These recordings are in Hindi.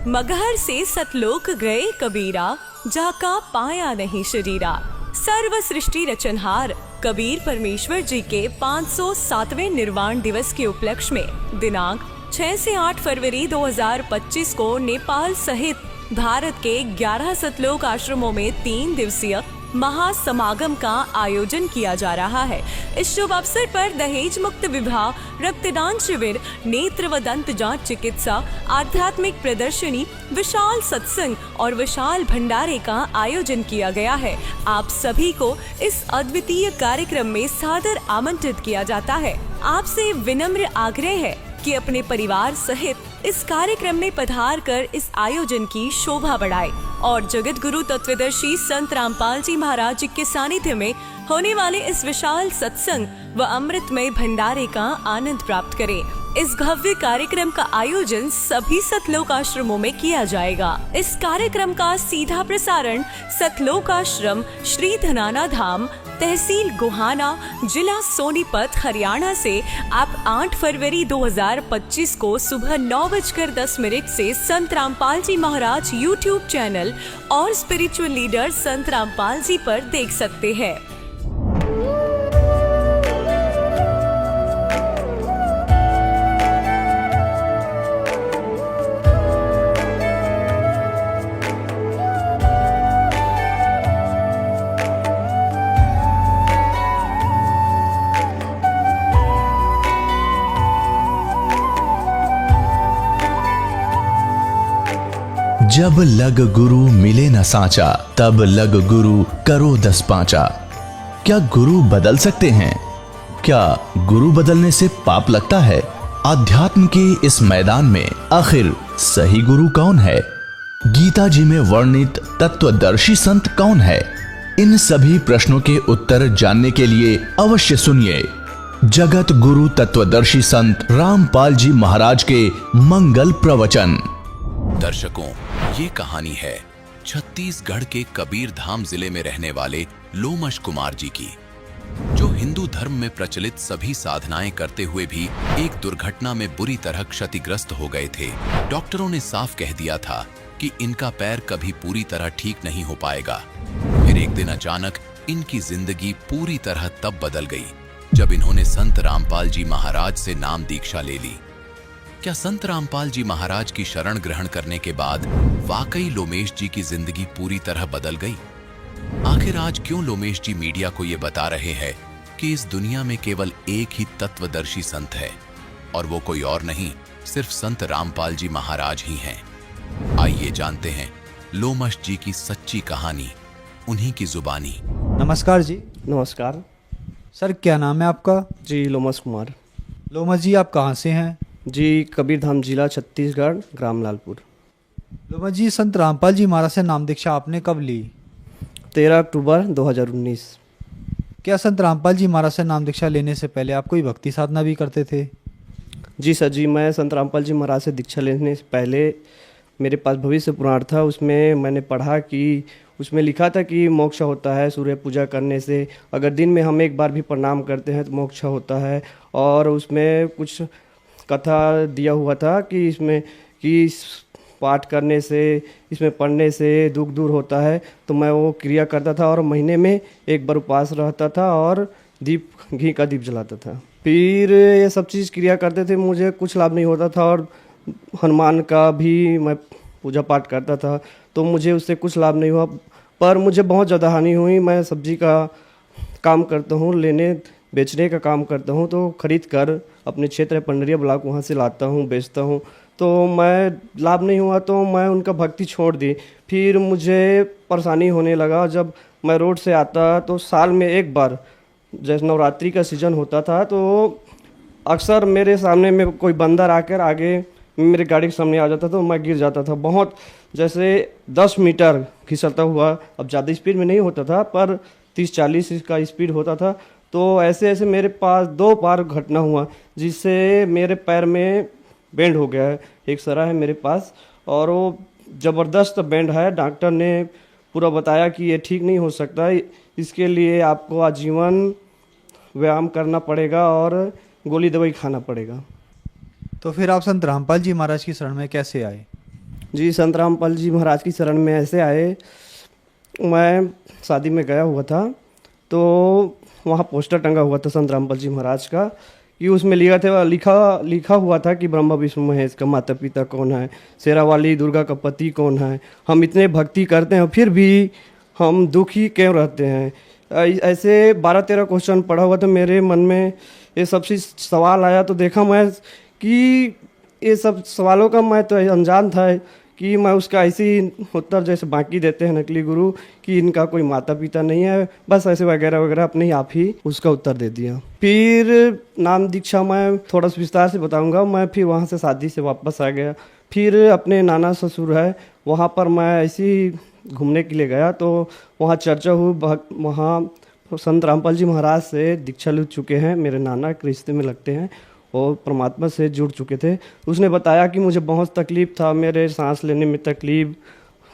मगहर से सतलोक गए कबीरा, जाका पाया नहीं शरीरा। सर्व सृष्टि रचनहार कबीर परमेश्वर जी के 507वें निर्वाण दिवस के उपलक्ष्य में दिनांक 6 से 8 फरवरी 2025 को नेपाल सहित भारत के 11 सतलोक आश्रमों में 3 दिवसीय महासमागम का आयोजन किया जा रहा है। इस शुभ अवसर पर दहेज मुक्त विवाह, रक्तदान शिविर, नेत्र व दंत जांच चिकित्सा, आध्यात्मिक प्रदर्शनी, विशाल सत्संग और विशाल भंडारे का आयोजन किया गया है। आप सभी को इस अद्वितीय कार्यक्रम में सादर आमंत्रित किया जाता है। आपसे विनम्र आग्रह है कि अपने परिवार सहित इस कार्यक्रम में पधार कर इस आयोजन की शोभा बढ़ाए और जगत गुरु तत्वदर्शी संत रामपाल जी महाराज जी के सानिध्य में होने वाले इस विशाल सत्संग व अमृतमय भंडारे का आनंद प्राप्त करें। इस भव्य कार्यक्रम का आयोजन सभी सतलोक आश्रमों में किया जाएगा। इस कार्यक्रम का सीधा प्रसारण सतलोक आश्रम श्री धनाना धाम, तहसील गोहाना, जिला सोनीपत, हरियाणा से आप 8 फरवरी 2025 को सुबह 9:10 से संत रामपाल जी महाराज यूट्यूब चैनल और स्पिरिचुअल लीडर संत रामपाल जी पर देख सकते हैं। जब लग गुरु मिले न साचा, तब लग गुरु करो 10 पांचा। क्या गुरु बदल सकते हैं? क्या गुरु बदलने से पाप लगता है? आध्यात्म के इस मैदान में आखिर सही गुरु कौन है? गीता जी में वर्णित तत्वदर्शी संत कौन है? इन सभी प्रश्नों के उत्तर जानने के लिए अवश्य सुनिए जगत गुरु तत्वदर्शी संत रामपाल जी महाराज के मंगल प्रवचन। दर्शकों, ये कहानी है छत्तीसगढ़ के कबीर धाम जिले में रहने वाले लोमश कुमार जी की, जो हिंदू धर्म में प्रचलित सभी साधनाएं करते हुए भी एक दुर्घटना में बुरी तरह क्षतिग्रस्त हो गए थे। डॉक्टरों ने साफ कह दिया था कि इनका पैर कभी पूरी तरह ठीक नहीं हो पाएगा। फिर एक दिन अचानक इनकी जिंदगी पूरी तरह तब बदल गई जब इन्होंने संत रामपाल जी महाराज से नाम दीक्षा ले ली। क्या संत रामपाल जी महाराज की शरण ग्रहण करने के बाद वाकई लोमेश जी की जिंदगी पूरी तरह बदल गई? आखिर आज क्यों लोमेश जी मीडिया को ये बता रहे हैं कि इस दुनिया में केवल एक ही तत्वदर्शी संत है और वो कोई और नहीं, सिर्फ संत रामपाल जी महाराज ही हैं। आइए जानते हैं लोमश जी की सच्ची कहानी, उन्हीं की जुबानी। नमस्कार जी। नमस्कार सर, क्या नाम है आपका? जी, लोमश कुमार। लोमश जी, आप कहाँ से हैं? जी, कबीर धाम जिला छत्तीसगढ़, ग्राम लालपुर। लोमश जी, संत रामपाल जी महाराज से नाम दीक्षा आपने कब ली? 13 अक्टूबर 2019। क्या संत रामपाल जी महाराज से नाम दीक्षा लेने से पहले आप कोई भक्ति साधना भी करते थे? जी सर जी, मैं संत रामपाल जी महाराज से दीक्षा लेने से पहले मेरे पास भविष्य पुराण था। उसमें मैंने पढ़ा कि उसमें लिखा था कि मोक्ष होता है सूर्य पूजा करने से, अगर दिन में हम एक बार भी प्रणाम करते हैं तो मोक्ष होता है। और उसमें कुछ कथा दिया हुआ था कि इसमें कि इस पाठ करने से, इसमें पढ़ने से दुख दूर होता है। तो मैं वो क्रिया करता था और महीने में एक बार उपवास रहता था और घी का दीप जलाता था। फिर ये सब चीज़ क्रिया करते थे, मुझे कुछ लाभ नहीं होता था। और हनुमान का भी मैं पूजा पाठ करता था तो मुझे उससे कुछ लाभ नहीं हुआ, पर मुझे बहुत ज़्यादा हानि हुई। मैं सब्जी का काम करता हूँ, लेने बेचने का काम करता हूँ, तो खरीद कर अपने क्षेत्र पंडरिया ब्लॉक वहाँ से लाता हूँ, बेचता हूँ। तो मैं लाभ नहीं हुआ तो मैं उनका भक्ति छोड़ दी। फिर मुझे परेशानी होने लगा। जब मैं रोड से आता तो साल में एक बार, जैसे नवरात्रि का सीज़न होता था, तो अक्सर मेरे सामने में कोई बंदर आकर आगे मेरे गाड़ी के सामने आ जाता था, तो मैं गिर जाता था। बहुत जैसे 10 मीटर खिसलता हुआ, अब ज़्यादा स्पीड में नहीं होता था पर 30-40 का स्पीड होता था। तो ऐसे ऐसे मेरे पास 2 बार घटना हुआ जिससे मेरे पैर में बेंड हो गया है। एक सरा है मेरे पास और वो ज़बरदस्त बेंड है। डॉक्टर ने पूरा बताया कि ये ठीक नहीं हो सकता, इसके लिए आपको आजीवन व्यायाम करना पड़ेगा और गोली दवाई खाना पड़ेगा। तो फिर आप संत रामपाल जी महाराज की शरण में कैसे आए? जी, संत रामपाल जी महाराज की शरण में ऐसे आए, मैं शादी में गया हुआ था तो वहाँ पोस्टर टंगा हुआ था संत रामपाल जी महाराज का, कि उसमें लिखा हुआ था कि ब्रह्मा विष्णु महेश का माता पिता कौन है, शेरावाली दुर्गा का पति कौन है, हम इतने भक्ति करते हैं फिर भी हम दुखी क्यों रहते हैं। ऐसे 12-13 क्वेश्चन पढ़ा हुआ था मेरे मन में, ये सब चीज़ सवाल आया तो देखा मैं कि ये सब सवालों का मैं तो अनजान था कि मैं उसका ऐसे ही उत्तर जैसे बाकी देते हैं नकली गुरु कि इनका कोई माता पिता नहीं है, बस ऐसे वगैरह वगैरह अपने आप ही उसका उत्तर दे दिया। फिर नाम दीक्षा मैं थोड़ा सा विस्तार से बताऊंगा। मैं फिर वहाँ से शादी से वापस आ गया, फिर अपने नाना ससुर है वहाँ पर मैं ऐसे ही घूमने के लिए गया तो वहाँ चर्चा हुई, वहाँ संत रामपाल जी महाराज से दीक्षा ले चुके हैं, मेरे नाना के रिश्ते में लगते हैं और परमात्मा से जुड़ चुके थे। उसने बताया कि मुझे बहुत तकलीफ़ था, मेरे सांस लेने में तकलीफ़,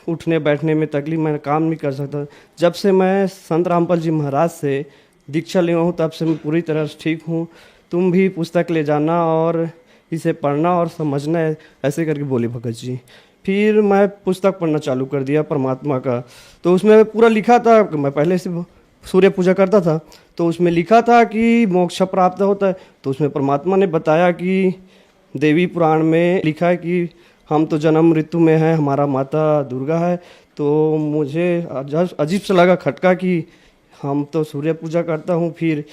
उठने बैठने में तकलीफ़, मैं काम नहीं कर सकता। जब से मैं संत रामपाल जी महाराज से दीक्षा लिया हूँ तब से मैं पूरी तरह से ठीक हूँ। तुम भी पुस्तक ले जाना और इसे पढ़ना और समझना है, ऐसे करके बोले भगत जी। फिर मैं पुस्तक पढ़ना चालू कर दिया परमात्मा का, तो उसमें पूरा लिखा था, मैं पहले से सूर्य पूजा करता था तो उसमें लिखा था कि मोक्ष प्राप्त होता है। तो उसमें परमात्मा ने बताया कि देवी पुराण में लिखा है कि हम तो जन्म मृत्यु में हैं, हमारा माता दुर्गा है। तो मुझे अजीब सा लगा खटका कि हम तो सूर्य पूजा करता हूँ, फिर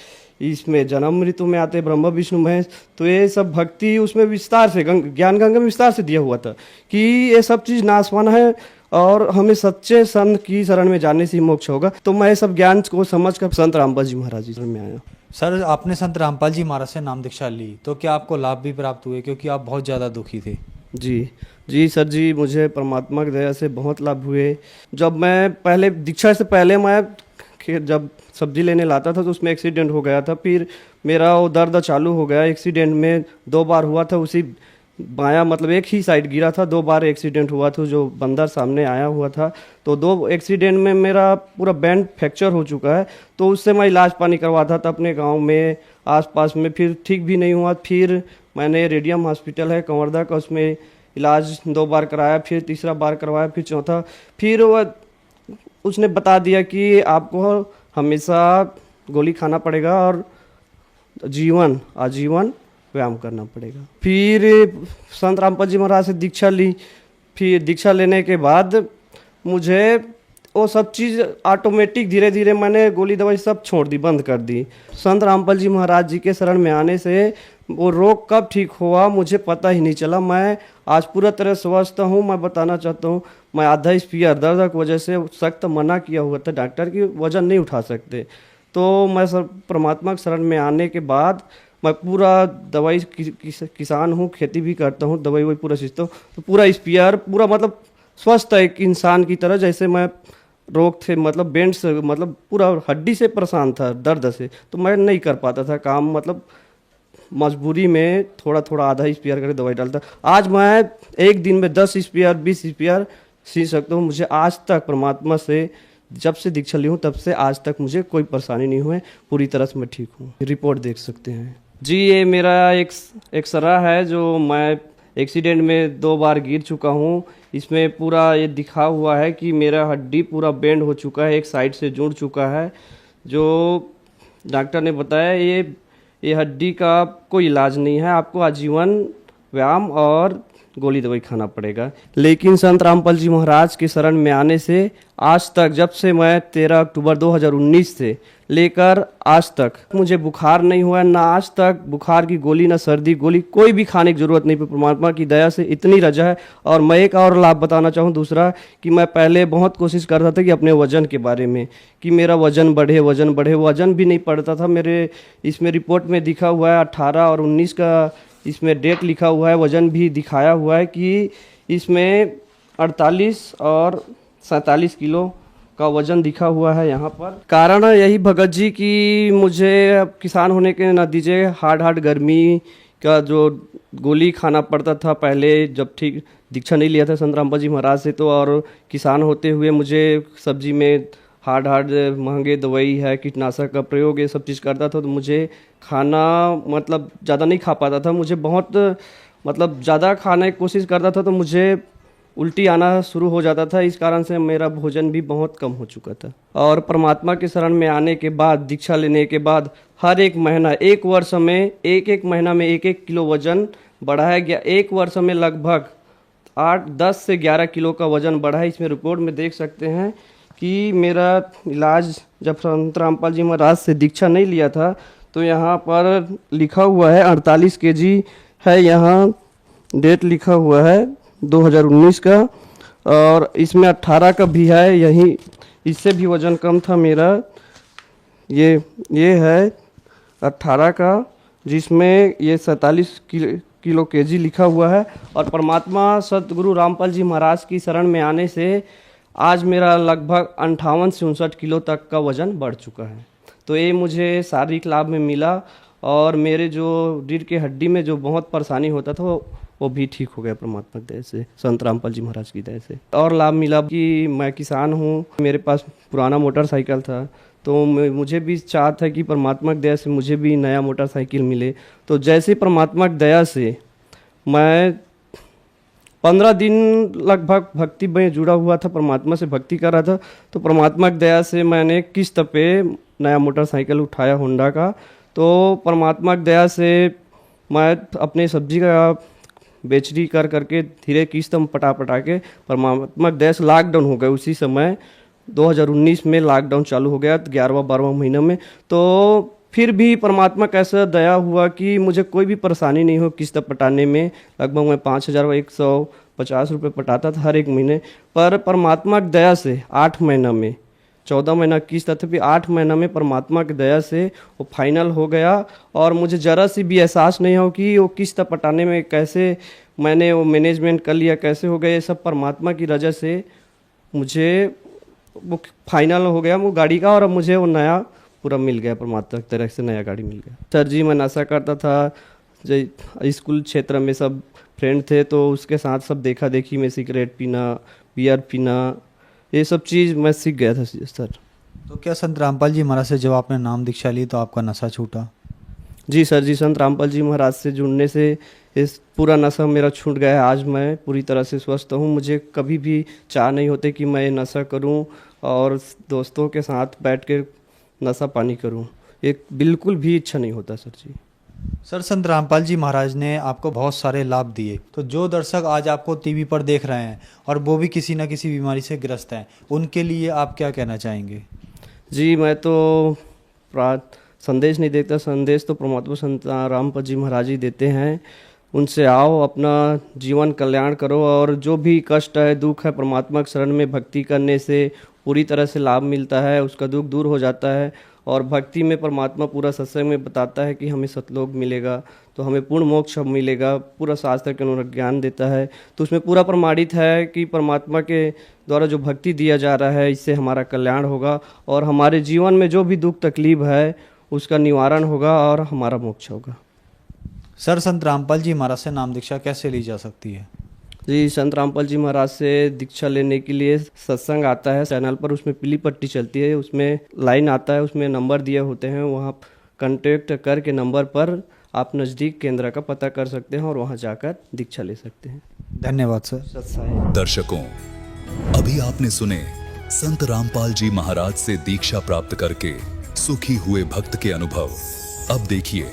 इसमें जन्म मृत्यु में आते ब्रह्मा विष्णु महेश। तो ये सब भक्ति उसमें विस्तार से ज्ञान गंगा में विस्तार से दिया हुआ था कि ये सब चीज़ नाशवान है और हमें सच्चे संत की शरण में जाने से ही मोक्ष होगा। तो मैं सब ज्ञान को समझकर संत रामपाल जी महाराज जी में आया। सर, आपने संत रामपाल जी महाराज से नाम दीक्षा ली तो क्या आपको लाभ भी प्राप्त हुए, क्योंकि आप बहुत ज़्यादा दुखी थे? जी सर जी, मुझे परमात्मा की दया से बहुत लाभ हुए। जब मैं पहले दीक्षा से पहले मैं जब सब्जी लेने लाता था तो उसमें एक्सीडेंट हो गया था, फिर मेरा वो दर्द चालू हो गया। एक्सीडेंट में 2 बार हुआ था, उसी बायां मतलब एक ही साइड गिरा था, 2 बार एक्सीडेंट हुआ था, जो बंदर सामने आया हुआ था। तो 2 एक्सीडेंट में मेरा पूरा बैंड फ्रैक्चर हो चुका है। तो उससे मैं इलाज पानी करवाता था अपने गांव में आसपास में, फिर ठीक भी नहीं हुआ। फिर मैंने रेडियम हॉस्पिटल है कंवरदा का, उसमें इलाज 2 बार कराया, फिर तीसरा बार करवाया, फिर चौथा। फिर वह उसने बता दिया कि आपको हमेशा गोली खाना पड़ेगा और आजीवन व्यायाम करना पड़ेगा। फिर संत रामपाल जी महाराज से दीक्षा ली। फिर दीक्षा लेने के बाद मुझे वो सब चीज़ ऑटोमेटिक धीरे धीरे मैंने गोली दवाई सब छोड़ दी, बंद कर दी। संत रामपाल जी महाराज जी के शरण में आने से वो रोग कब ठीक हुआ मुझे पता ही नहीं चला। मैं आज पूरा तरह स्वस्थ हूँ। मैं बताना चाहता हूँ, मैं आधा स्पीयर दर्द की वजह से सख्त मना किया हुआ था डॉक्टर की, वजन नहीं उठा सकते। तो मैं सर परमात्मा के शरण में आने के बाद मैं पूरा दवाई किसान हूँ, खेती भी करता हूँ, दवाई वही पूरा सीखता हूँ। तो पूरा स्पीयर पूरा मतलब स्वस्थ है एक इंसान की तरह। जैसे मैं रोग थे मतलब बेंड से मतलब पूरा हड्डी से परेशान था दर्द से, तो मैं नहीं कर पाता था काम, मतलब मजबूरी में थोड़ा थोड़ा आधा स्पीयर करके दवाई डालता। आज मैं एक दिन में 10 स्पीयर 20 स्पीयर सीख सकता हूँ। मुझे आज तक परमात्मा से जब से दीक्षा ली हूँ तब से आज तक मुझे कोई परेशानी नहीं हुई, पूरी तरह से मैं ठीक हूँ। रिपोर्ट देख सकते हैं जी। ये मेरा एक सरा है जो मैं एक्सीडेंट में 2 बार गिर चुका हूँ। इसमें पूरा ये दिखा हुआ है कि मेरा हड्डी पूरा बेंड हो चुका है, एक साइड से जुड़ चुका है। जो डॉक्टर ने बताया ये हड्डी का कोई इलाज नहीं है, आपको आजीवन व्यायाम और गोली दवाई खाना पड़ेगा। लेकिन संत रामपाल जी महाराज के शरण में आने से आज तक, जब से मैं 13 अक्टूबर 2019 से लेकर आज तक मुझे बुखार नहीं हुआ, ना आज तक बुखार की गोली ना सर्दी गोली कोई भी खाने की जरूरत नहीं। परमात्मा की दया से इतनी रजा है। और मैं एक और लाभ बताना चाहूँ दूसरा, कि मैं पहले बहुत कोशिश करता था कि अपने वजन के बारे में कि मेरा वजन बढ़े, वजन भी नहीं बढ़ता था। मेरे इसमें रिपोर्ट में दिखा हुआ है 18 और 19 का इसमें डेट लिखा हुआ है, वजन भी दिखाया हुआ है कि इसमें 48 और 47 किलो का वजन दिखा हुआ है यहाँ पर। कारण यही भगत जी कि मुझे अब किसान होने के नतीजे हार्ड गर्मी का जो गोली खाना पड़ता था पहले, जब ठीक दीक्षा नहीं लिया था संत रामपाल जी महाराज से, तो और किसान होते हुए मुझे सब्जी में हार्ड महंगे दवाई है, कीटनाशक का प्रयोग, ये सब चीज़ करता था। तो मुझे खाना मतलब ज़्यादा नहीं खा पाता था। मुझे बहुत मतलब ज़्यादा खाने की कोशिश करता था तो मुझे उल्टी आना शुरू हो जाता था। इस कारण से मेरा भोजन भी बहुत कम हो चुका था। और परमात्मा के शरण में आने के बाद, दीक्षा लेने के बाद, हर एक महीना, एक वर्ष में एक महीना में 1 किलो वजन बढ़ाया गया। एक वर्ष में लगभग 8-10 से 11 किलो का वजन बढ़ा है। इसमें रिपोर्ट में देख सकते हैं कि मेरा इलाज जब संत रामपाल जी महाराज से दीक्षा नहीं लिया था तो यहाँ पर लिखा हुआ है 48 केजी है, यहाँ डेट लिखा हुआ है 2019 का, और इसमें 18 का भी है। यही इससे भी वज़न कम था मेरा। ये है 18 का, जिसमें ये 47 किलो केजी लिखा हुआ है। और परमात्मा सतगुरु रामपाल जी महाराज की शरण में आने से आज मेरा लगभग 58 से 59 किलो तक का वज़न बढ़ चुका है। तो ये मुझे शारीरिक लाभ में मिला, और मेरे जो रीढ़ के हड्डी में जो बहुत परेशानी होता था वो भी ठीक हो गया परमात्मा की दया से, संत रामपाल जी महाराज की दया से। और लाभ मिला कि मैं किसान हूँ, मेरे पास पुराना मोटरसाइकिल था, तो मुझे भी चाह था कि परमात्मा की दया से मुझे भी नया मोटरसाइकिल मिले। तो जैसे परमात्मा की दया से मैं 15 दिन लगभग भक्ति में जुड़ा हुआ था, परमात्मा से भक्ति कर रहा था, तो परमात्मा की दया से मैंने किस्त पे नया मोटरसाइकिल उठाया होंडा का। तो परमात्मा की दया से मैं अपने सब्जी का बेचरी कर करके धीरे किस्त में पटा के, परमात्मा की दया से लॉकडाउन हो गया। उसी समय 2019 में लॉकडाउन चालू हो गया, 11वां-12वां महीने में। तो फिर भी परमात्मा कैसा दया हुआ कि मुझे कोई भी परेशानी नहीं हो किस्त पटाने में। लगभग मैं 5,150 रुपये पटाता था हर एक महीने, पर परमात्मा की दया से 8 महीना में, 14 महीना किस्त था, फिर 8 महीना में परमात्मा की दया से वो फाइनल हो गया। और मुझे ज़रा सी भी एहसास नहीं हो कि वो किस्त पटाने में कैसे मैंने वो मैनेजमेंट कर लिया, कैसे हो गया। ये सब परमात्मा की वजह से मुझे वो फाइनल हो गया वो गाड़ी का, और अब मुझे वो नया पूरा मिल गया, परमात्मा की तरफ से नया गाड़ी मिल गया। सर जी, मैं नशा करता था, जो स्कूल क्षेत्र में सब फ्रेंड थे तो उसके साथ सब देखा देखी में सिगरेट पीना, बियर पीना, ये सब चीज़ मैं सीख गया था सर। तो क्या संत रामपाल जी महाराज से जब आपने नाम दीक्षा ली तो आपका नशा छूटा? जी सर जी, संत रामपाल जी महाराज से जुड़ने से इस पूरा नशा मेरा छूट गया है। आज मैं पूरी तरह से स्वस्थ हूँ। मुझे कभी भी चाह नहीं होते कि मैं नशा करूँ और दोस्तों के साथ बैठ के नशा पानी करूँ, एक बिल्कुल भी इच्छा नहीं होता सर जी। सर, संत रामपाल जी महाराज ने आपको बहुत सारे लाभ दिए, तो जो दर्शक आज आपको टीवी पर देख रहे हैं और वो भी किसी न किसी बीमारी से ग्रस्त हैं, उनके लिए आप क्या कहना चाहेंगे? जी, मैं तो संदेश नहीं देता, संदेश तो परमात्मा संत रामपाल जी महाराज ही देते हैं। उनसे आओ, अपना जीवन कल्याण करो, और जो भी कष्ट है, दुख है, परमात्मा के शरण में भक्ति करने से पूरी तरह से लाभ मिलता है, उसका दुख दूर हो जाता है। और भक्ति में परमात्मा पूरा सत्संग में बताता है कि हमें सतलोक मिलेगा, तो हमें पूर्ण मोक्ष मिलेगा, पूरा शास्त्र के अनुसार ज्ञान देता है। तो उसमें पूरा प्रमाणित है कि परमात्मा के द्वारा जो भक्ति दिया जा रहा है, इससे हमारा कल्याण होगा, और हमारे जीवन में जो भी दुख तकलीफ है उसका निवारण होगा, और हमारा मोक्ष होगा। सर, संत रामपाल जी महाराज से नाम दीक्षा कैसे ली जा सकती है? जी, संत रामपाल जी महाराज से दीक्षा लेने के लिए सत्संग आता है चैनल पर, उसमें पीली पट्टी चलती है, उसमें लाइन आता है, उसमें नंबर दिए होते हैं, वहाँ कांटेक्ट करके नंबर पर आप नज़दीक केंद्र का पता कर सकते हैं और वहाँ जाकर दीक्षा ले सकते हैं। धन्यवाद सर। सत्साई। दर्शकों, अभी आपने सुने संत रामपाल जी महाराज से दीक्षा प्राप्त करके सुखी हुए भक्त के अनुभव। अब देखिए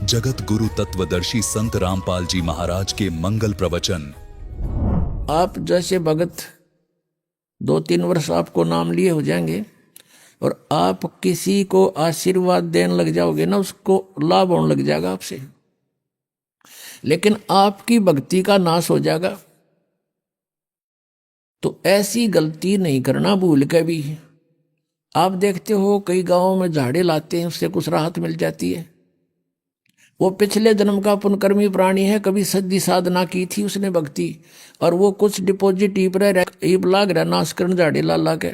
जगत गुरु तत्वदर्शी संत रामपाल जी महाराज के मंगल प्रवचन। आप जैसे भगत 2-3 वर्ष आपको नाम लिए हो जाएंगे और आप किसी को आशीर्वाद देने लग जाओगे ना, उसको लाभ होने लग जाएगा आपसे, लेकिन आपकी भक्ति का नाश हो जाएगा। तो ऐसी गलती नहीं करना भूल के भी। आप देखते हो कई गांवों में झाड़े लाते हैं, उससे कुछ राहत मिल जाती है। वो पिछले जन्म का पुण्यकर्मी प्राणी है, कभी सद्दी साधना की थी उसने भक्ति, और वो कुछ डिपॉजिट ईब लाग रहा नाश करण झाड़े ला के,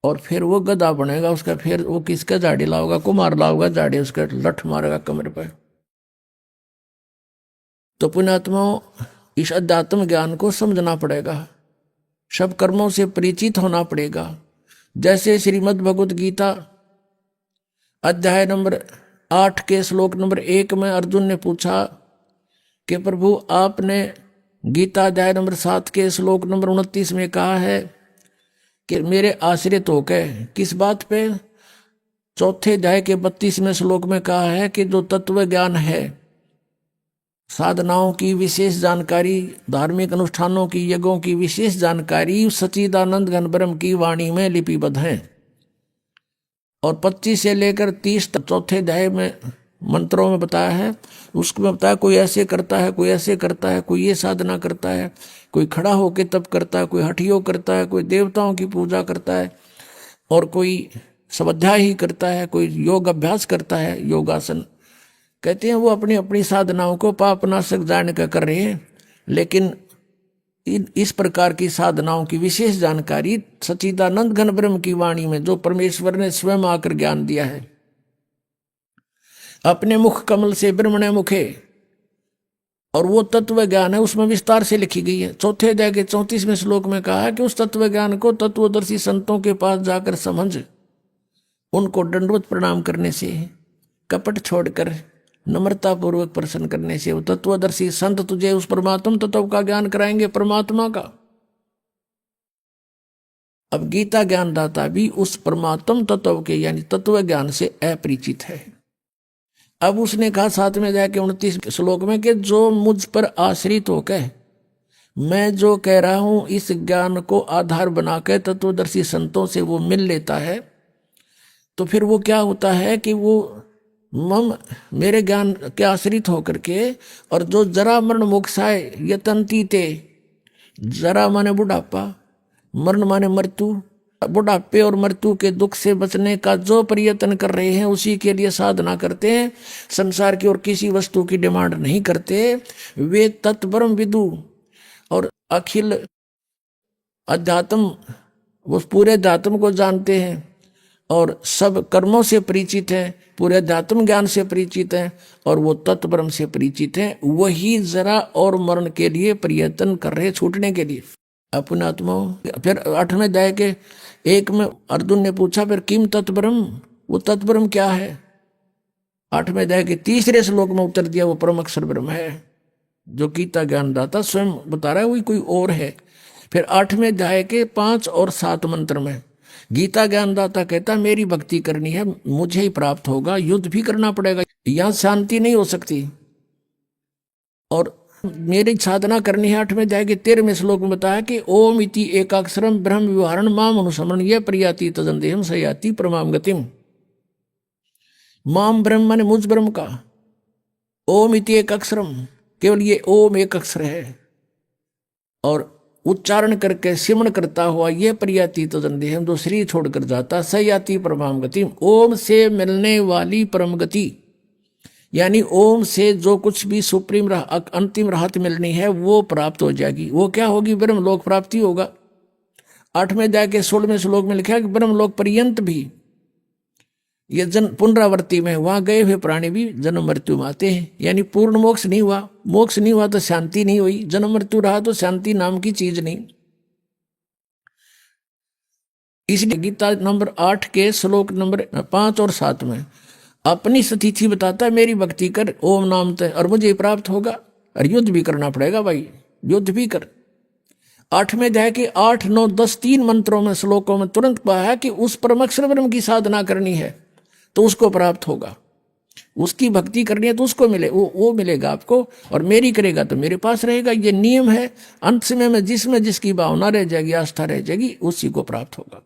और फिर वो गधा बनेगा उसका, फिर वो किसका झाड़ी लाओगा, कुमार लाओगा झाड़ी, उसका लठ मारेगा कमर पे। तो पुण्यात्माओं, इस अध्यात्म ज्ञान को समझना पड़ेगा, सब कर्मों से परिचित होना पड़ेगा। जैसे श्रीमद् भगवत गीता अध्याय नंबर 8 के श्लोक नंबर 1 में अर्जुन ने पूछा कि प्रभु आपने गीता अध्याय नंबर 7 के श्लोक नंबर 29 में कहा है कि मेरे आश्रित होकर, किस बात पे? चौथे अध्याय के 32वें श्लोक में कहा है कि जो तत्व ज्ञान है, साधनाओं की विशेष जानकारी, धार्मिक अनुष्ठानों की, यज्ञों की विशेष जानकारी सच्चिदानंद घन ब्रह्म की वाणी में लिपिबद्ध है। और 25 से लेकर 30 तक चौथे अध्याय में मंत्रों में बताया है। उसमें बताया कोई ऐसे करता है, कोई ऐसे करता है, कोई ये साधना करता है, कोई खड़ा होकर तप करता है, कोई हठयोग करता है, कोई देवताओं की पूजा करता है, और कोई स्वाध्याय ही करता है, कोई योग अभ्यास करता है, योगासन। कहते हैं वो अपनी अपनी साधनाओं को पापनाशक जान कर कर रहे हैं, लेकिन इस प्रकार की साधनाओं की विशेष जानकारी सच्चिदानंद घन ब्रह्म की वाणी में, जो परमेश्वर ने स्वयं आकर ज्ञान दिया है, अपने मुख कमल से ब्रह्मणे मुखे, और वो तत्व ज्ञान है, उसमें विस्तार से लिखी गई है। चौथे अध्याय के 34वें श्लोक में कहा है कि उस तत्व ज्ञान को तत्वदर्शी संतों के पास जाकर समझ, उनको दंडवत प्रणाम करने से, कपट छोड़कर नम्रता पूर्वक प्रसन्न करने से वो तत्वदर्शी संत तुझे उस परमात्म तत्व का ज्ञान कराएंगे, परमात्मा का। अब गीता ज्ञानदाता भी उस परमात्म तत्व के यानी तत्व ज्ञान से अपरिचित है। अब उसने कहा 7वें अध्याय के 29 श्लोक में कि जो मुझ पर आश्रित होकर मैं जो कह रहा हूं इस ज्ञान को आधार बनाकर तत्वदर्शी संतों से वो मिल लेता है, तो फिर वो क्या होता है कि वो मम मेरे ज्ञान के आश्रित होकर के, और जो जरा मरण मोक्षाय यतंती ते, जरा माने बुढ़ापा, मरण माने मृत्यु, बुढ़ापे और मृत्यु के दुख से बचने का जो प्रयत्न कर रहे हैं, उसी के लिए साधना करते हैं, संसार की और किसी वस्तु की डिमांड नहीं करते, वे तत्ब्रह्म विदु और अखिल अध्यात्म, वो पूरे अध्यात्म को जानते हैं और सब कर्मों से परिचित है, पूरे अध्यात्म ज्ञान से परिचित है, और वो तत्ब्रह्म से परिचित है, वही जरा और मरण के लिए प्रयत्न कर रहे, छूटने के लिए अपने आत्मा। फिर 8वें अध्याय के 1 में अर्जुन ने पूछा फिर किम तत्ब्रह्म, वो तत्ब्रह्म क्या है? 8वें अध्याय के 3 श्लोक में उत्तर दिया वो परम अक्षर ब्रह्म है, जो गीता ज्ञानदाता स्वयं बता रहा है, वही कोई और है। फिर 8वें अध्याय के 5 और 7 मंत्र में गीता ज्ञानदाता कहता मेरी भक्ति करनी है, मुझे ही प्राप्त होगा, युद्ध भी करना पड़ेगा, यहां शांति नहीं हो सकती, और मेरी साधना करनी है। 8वें अध्याय के 13वें श्लोक में बताया कि ओम इति एकाक्षरम ब्रह्म विवरण माम अनुसमरण ये प्रयाति तदंदेहम सयाति परमाम गतिम। माम ब्रह्म माने मुझ ब्रह्म का, ओम इति एक अक्षरम, केवल ये ओम एक अक्षर है, और उच्चारण करके सिमरण करता हुआ ये प्रयाति तदंदेहम, जो शरीर छोड़कर जाता, सयाति परमाम गतिम, ओम से मिलने वाली परम गति, यानी ओम से जो कुछ भी सुप्रीम अंतिम राहत मिलनी है वो प्राप्त हो जाएगी। वो क्या होगी? ब्रह्मलोक प्राप्ति होगा। 8वें अध्याय के 16वें श्लोक में लिखा है कि ब्रह्मलोक पर्यंत भी ये पुनरावृत्ति में वहां गए हुए प्राणी भी जन्म मृत्यु में आते हैं, यानी पूर्ण मोक्ष नहीं हुआ। मोक्ष नहीं हुआ तो शांति नहीं हुई, जन्म मृत्यु रहा तो शांति नाम की चीज नहीं। इसलिए गीता नंबर 8 के श्लोक नंबर 5 और 7 में अपनी स्थिति बताता है मेरी भक्ति कर ओम नाम तय और मुझे प्राप्त होगा, और युद्ध भी करना पड़ेगा भाई, युद्ध भी कर। 8वें अध्याय के 8, 9, 10 3 मंत्रों में श्लोकों में तुरंत कहा है कि उस परमक्षर ब्रह्म की साधना करनी है तो उसको प्राप्त होगा, उसकी भक्ति करनी है तो उसको मिले, वो मिलेगा आपको, और मेरी करेगा तो मेरे पास रहेगा। ये नियम है। अंत समय में जिसकी भावना रह जाएगी, आस्था रह जाएगी, उसी को प्राप्त होगा।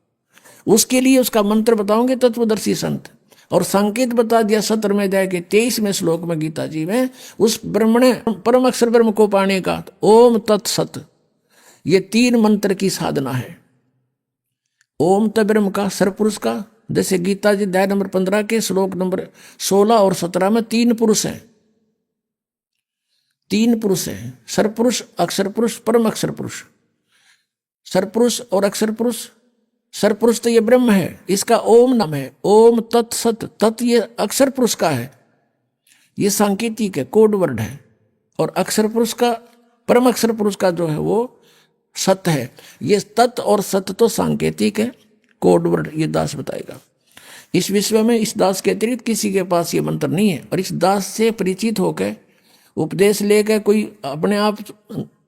उसके लिए उसका मंत्र बताओगे तत्वदर्शी संत, और संकेत बता दिया 17वें अध्याय के 23वें श्लोक में गीता जी में उस ब्रह्मणे परम अक्षर ब्रह्म को पाने का ओम तत्सत, ये 3 मंत्र की साधना है। ओम त ब्रह्म का, सरपुरुष का, जैसे गीता जी अध्याय नंबर 15 के श्लोक नंबर 16 और 17 में 3 पुरुष हैं, 3 पुरुष हैं, सरपुरुष, अक्षर पुरुष, परम अक्षर पुरुष। सरपुरुष और अक्षर पुरुष, सरपुरुष तो ये ब्रह्म है, इसका ओम नाम है, ओम तत्सत, तत् ये अक्षर पुरुष का है, ये सांकेतिक है, कोड वर्ड है, और अक्षर पुरुष का, परम अक्षर पुरुष का जो है वो सत है। ये तत् और सत तो सांकेतिक है, कोड वर्ड ये दास बताएगा। इस विश्व में इस दास के अतिरिक्त किसी के पास ये मंत्र नहीं है, और इस दास से परिचित होकर उपदेश लेकर कोई अपने आप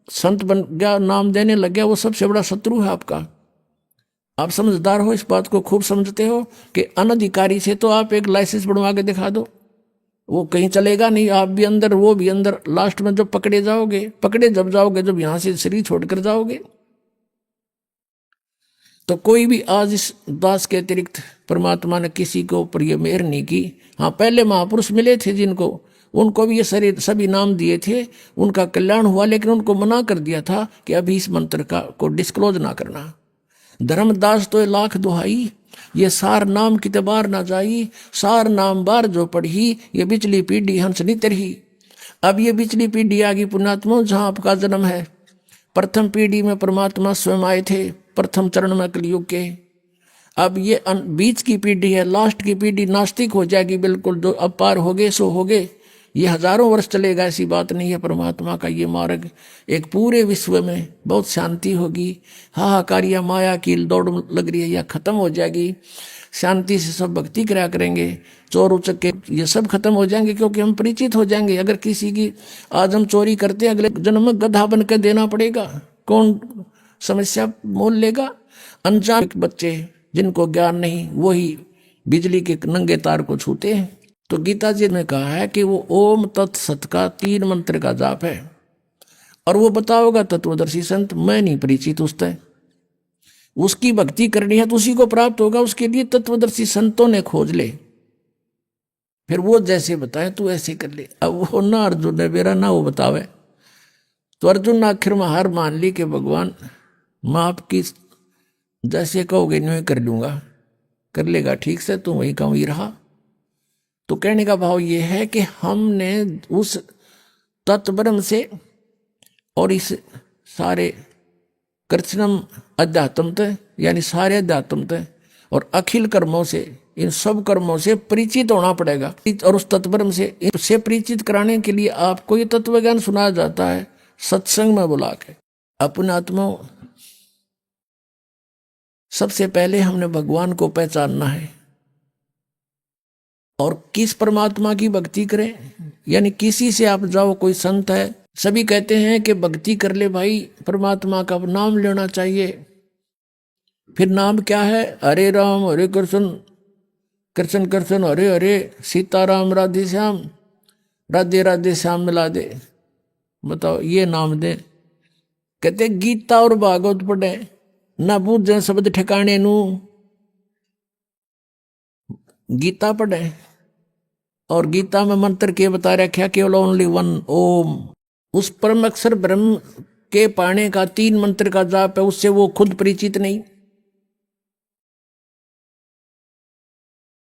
संत बन गया, नाम देने लग गया, वो सबसे बड़ा शत्रु है आपका। आप समझदार हो, इस बात को खूब समझते हो कि अनधिकारी से तो आप एक लाइसेंस बनवा के दिखा दो, वो कहीं चलेगा नहीं, आप भी अंदर वो भी अंदर। लास्ट में जब पकड़े जब जाओगे, जब यहां से शरीर छोड़कर जाओगे। तो कोई भी आज इस दास के अतिरिक्त परमात्मा ने किसी के ऊपर ये मेहर नहीं की। हाँ, पहले महापुरुष मिले थे जिनको, उनको भी ये शरीर सभी नाम दिए थे, उनका कल्याण हुआ, लेकिन उनको मना कर दिया था कि अभी इस मंत्र को डिस्क्लोज ना करना। धर्मदास तो लाख दुहाई, ये सार नाम किते बार ना जाई, सार नाम बार जो पढ़ी, ये बिचली पीढ़ी हंस नहीं तरही। अब ये बिचली पीढ़ी आ गई पुण्यात्मा, जहां आपका जन्म है। प्रथम पीढ़ी में परमात्मा स्वयं आए थे, प्रथम चरण में कलयुग के। अब ये बीच की पीढ़ी है, लास्ट की पीढ़ी नास्तिक हो जाएगी बिल्कुल। जो अब पार हो गए सो हो गए, ये हजारों वर्ष चलेगा, ऐसी बात नहीं है। परमात्मा का ये मार्ग एक पूरे विश्व में बहुत शांति होगी। हाहाकारिया माया की दौड़ लग रही है, यह खत्म हो जाएगी। शांति से सब भक्ति करा करेंगे, चोर उचक्के ये सब खत्म हो जाएंगे, क्योंकि हम परिचित हो जाएंगे। अगर किसी की आज हम चोरी करते हैं, अगले जन्म में गधा बन के देना पड़ेगा, कौन समस्या मोल लेगा। अनजान बच्चे जिनको ज्ञान नहीं, वही बिजली के नंगे तार को छूते हैं। तो गीता जी ने कहा है कि वो ओम तत्सत का 3 मंत्र का जाप है, और वो बताओगा तत्वदर्शी संत, मैं नहीं परिचित उससे। उसकी भक्ति करनी है तो उसी को प्राप्त होगा, उसके लिए तत्वदर्शी संतों ने खोज ले, फिर वो जैसे बताए तू ऐसे कर ले। अब वो ना अर्जुन ने मेरा ना वो बतावे, तो अर्जुन ने आखिर में हार मान ली कि भगवान मैं आपकी जैसे कहोगे नहीं कर लूंगा, कर लेगा ठीक से, तू वही का वही रहा। तो कहने का भाव ये है कि हमने उस तत्ब्रह्म से और इस सारे कृष्णम अध्यात्म यानी सारे अध्यात्म और अखिल कर्मों से, इन सब कर्मों से परिचित होना पड़ेगा। और उस तत्ब्रह्म से इनसे परिचित कराने के लिए आपको ये तत्व ज्ञान सुनाया जाता है सत्संग में बुला के। अपने आत्मा सबसे पहले हमने भगवान को पहचानना है, और किस परमात्मा की भक्ति करें, यानी किसी से आप जाओ, कोई संत है, सभी कहते हैं कि भक्ति कर ले भाई, परमात्मा का नाम लेना चाहिए। फिर नाम क्या है? हरे राम हरे कृष्ण, कृष्ण कृष्ण हरे हरे, सीताराम राधे श्याम, राधे राधे श्याम मिला दे। बताओ ये नाम दे। कहते गीता और भागवत पढ़े ना बूझे शब्द ठिकाने नू, गीता पढ़े और गीता में मंत्र के बता रखा केवल ओनली वन ओम। उस परम अक्षर ब्रह्म के पाने का 3 मंत्र का जाप है, उससे वो खुद परिचित नहीं।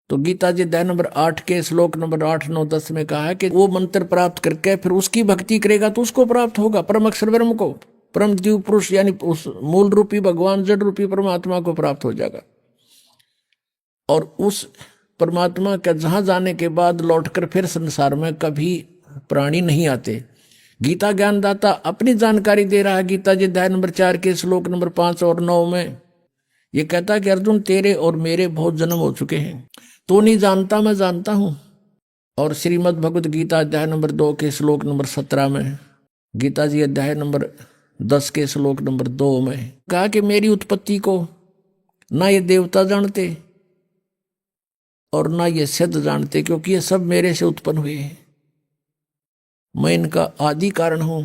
तो गीता जी अध्याय नंबर 8 के श्लोक नंबर 8, 9, 10 में कहा है कि वो मंत्र प्राप्त करके फिर उसकी भक्ति करेगा तो उसको प्राप्त होगा, परम अक्षर ब्रह्म को, परम द्वीप पुरुष यानी उस मूल रूपी भगवान जड़ रूपी परमात्मा को प्राप्त हो जाएगा। और उस परमात्मा के जहां जाने के बाद लौटकर फिर संसार में कभी प्राणी नहीं आते। गीता ज्ञानदाता अपनी जानकारी दे रहा है। गीता जी अध्याय नंबर 4 के श्लोक नंबर 5 और 9 में ये कहता है कि अर्जुन तेरे और मेरे बहुत जन्म हो चुके हैं, तो नहीं जानता मैं जानता हूं। और श्रीमद् भगवद गीता अध्याय नंबर 2 के श्लोक नंबर 17 में, गीता जी अध्याय नंबर 10 के श्लोक नंबर 2 में कहा कि मेरी उत्पत्ति को ना ये देवता जानते और ना ये सिद्ध जानते, क्योंकि ये सब मेरे से उत्पन्न हुए हैं, मैं इनका आदि कारण हूं।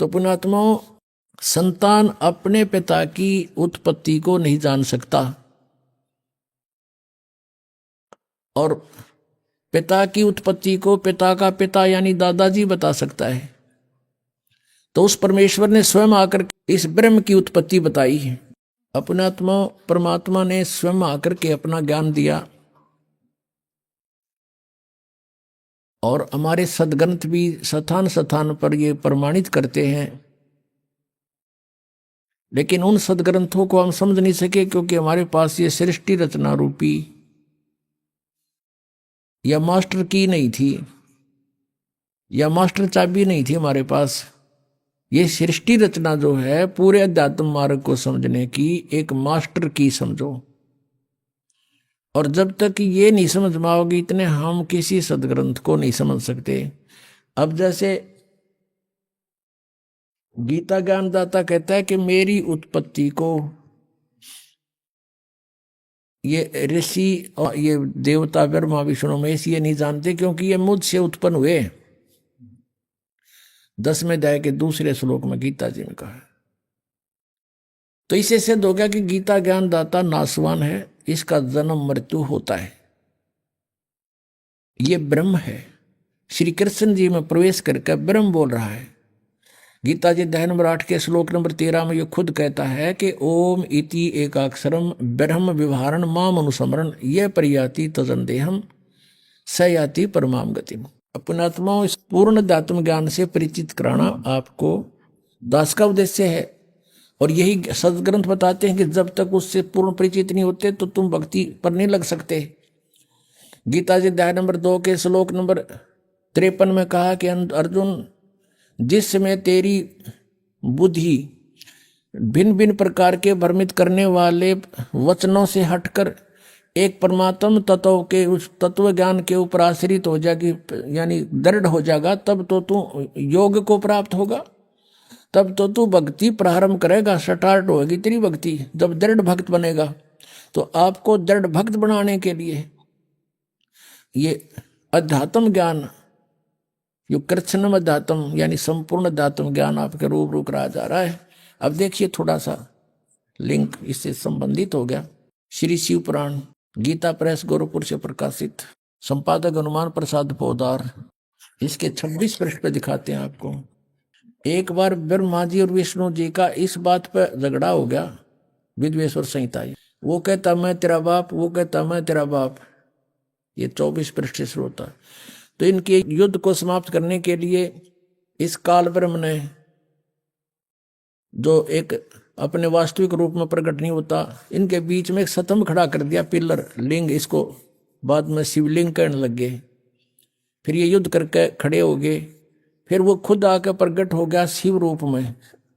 तो पुण्यात्माओं, संतान अपने पिता की उत्पत्ति को नहीं जान सकता, और पिता की उत्पत्ति को पिता का पिता यानी दादाजी बता सकता है। तो उस परमेश्वर ने स्वयं आकर इस ब्रह्म की उत्पत्ति बताई है। अपने आत्मा परमात्मा ने स्वयं आकर के अपना ज्ञान दिया, और हमारे सदग्रंथ भी स्थान स्थान पर ये प्रमाणित करते हैं। लेकिन उन सदग्रंथों को हम समझ नहीं सके, क्योंकि हमारे पास ये सृष्टि रचना रूपी या मास्टर की नहीं थी, या मास्टर चाबी नहीं थी हमारे पास। ये सृष्टि रचना जो है पूरे अध्यात्म मार्ग को समझने की एक मास्टर की समझो, और जब तक ये नहीं समझ में आओगी इतने हम किसी सदग्रंथ को नहीं समझ सकते। अब जैसे गीता ज्ञानदाता कहता है कि मेरी उत्पत्ति को ये ऋषि और ये देवता ब्रह्मा विष्णु महेश ये नहीं जानते, क्योंकि ये मुझसे उत्पन्न हुए। 10वें अध्याय के दूसरे श्लोक में गीता जी ने कहा है। तो इससे सिद्ध हो गया कि गीता ज्ञानदाता नासवान है, इसका जन्म मृत्यु होता है। ये ब्रह्म है, श्री कृष्ण जी में प्रवेश करके ब्रह्म बोल रहा है। गीता जी अध्याय नंबर 8 के श्लोक नंबर 13 में ये खुद कहता है कि ओम इति एकाक्षरम ब्रह्म व्यवहारण माम अनुसमरण ये परियाति तजंदेहम सयाति परमाम गतिम। अपने आत्माओं इस पूर्ण दात्म ज्ञान से परिचित कराना आपको दास का उद्देश्य है। और यही सदग्रंथ बताते हैं कि जब तक उससे पूर्ण परिचित नहीं होते तो तुम भक्ति पर नहीं लग सकते। गीता जी अध्याय नंबर 2 के श्लोक नंबर 53 में कहा कि अर्जुन, जिस समय तेरी बुद्धि भिन्न भिन्न प्रकार के भ्रमित करने वाले वचनों से हटकर एक परमात्म तत्व के उस तत्व ज्ञान के ऊपर आश्रित हो जाएगी, यानी दृढ़ हो जाएगा, तब तो तू योग को प्राप्त होगा, तब तो तू भक्ति प्रारंभ करेगा, स्टार्ट होगी तेरी भक्ति। जब दृढ़ भक्त बनेगा तो आपको दृढ़ भक्त बनाने के लिए ये अध्यात्म ज्ञान, यो कृष्णम अध्यात्म यानी संपूर्ण अध्यात्म ज्ञान आपके रूबरू करा जा रहा है। अब देखिए थोड़ा सा लिंक इससे संबंधित हो गया। श्री शिव पुराण गीता प्रेस गोरखपुर से प्रकाशित, संपादक हनुमान प्रसाद पोदार, इसके 26 पृष्ठ पे दिखाते हैं आपको। एक बार ब्रह्मा जी और विष्णु जी का इस बात पर झगड़ा हो गया, विद्वेश्वर संहिता। वो कहता मैं तेरा बाप, वो कहता मैं तेरा बाप। ये 24 पृष्ठ से शुरू होता है। तो इनके युद्ध को समाप्त करने के लिए इस काल ब्रह्म ने, जो एक अपने वास्तविक रूप में प्रकट नहीं होता, इनके बीच में एक स्तंभ खड़ा कर दिया, पिलर लिंग, इसको बाद में शिवलिंग कहने लग गए। फिर ये युद्ध करके खड़े हो गए। फिर वो खुद आकर प्रकट हो गया शिव रूप में,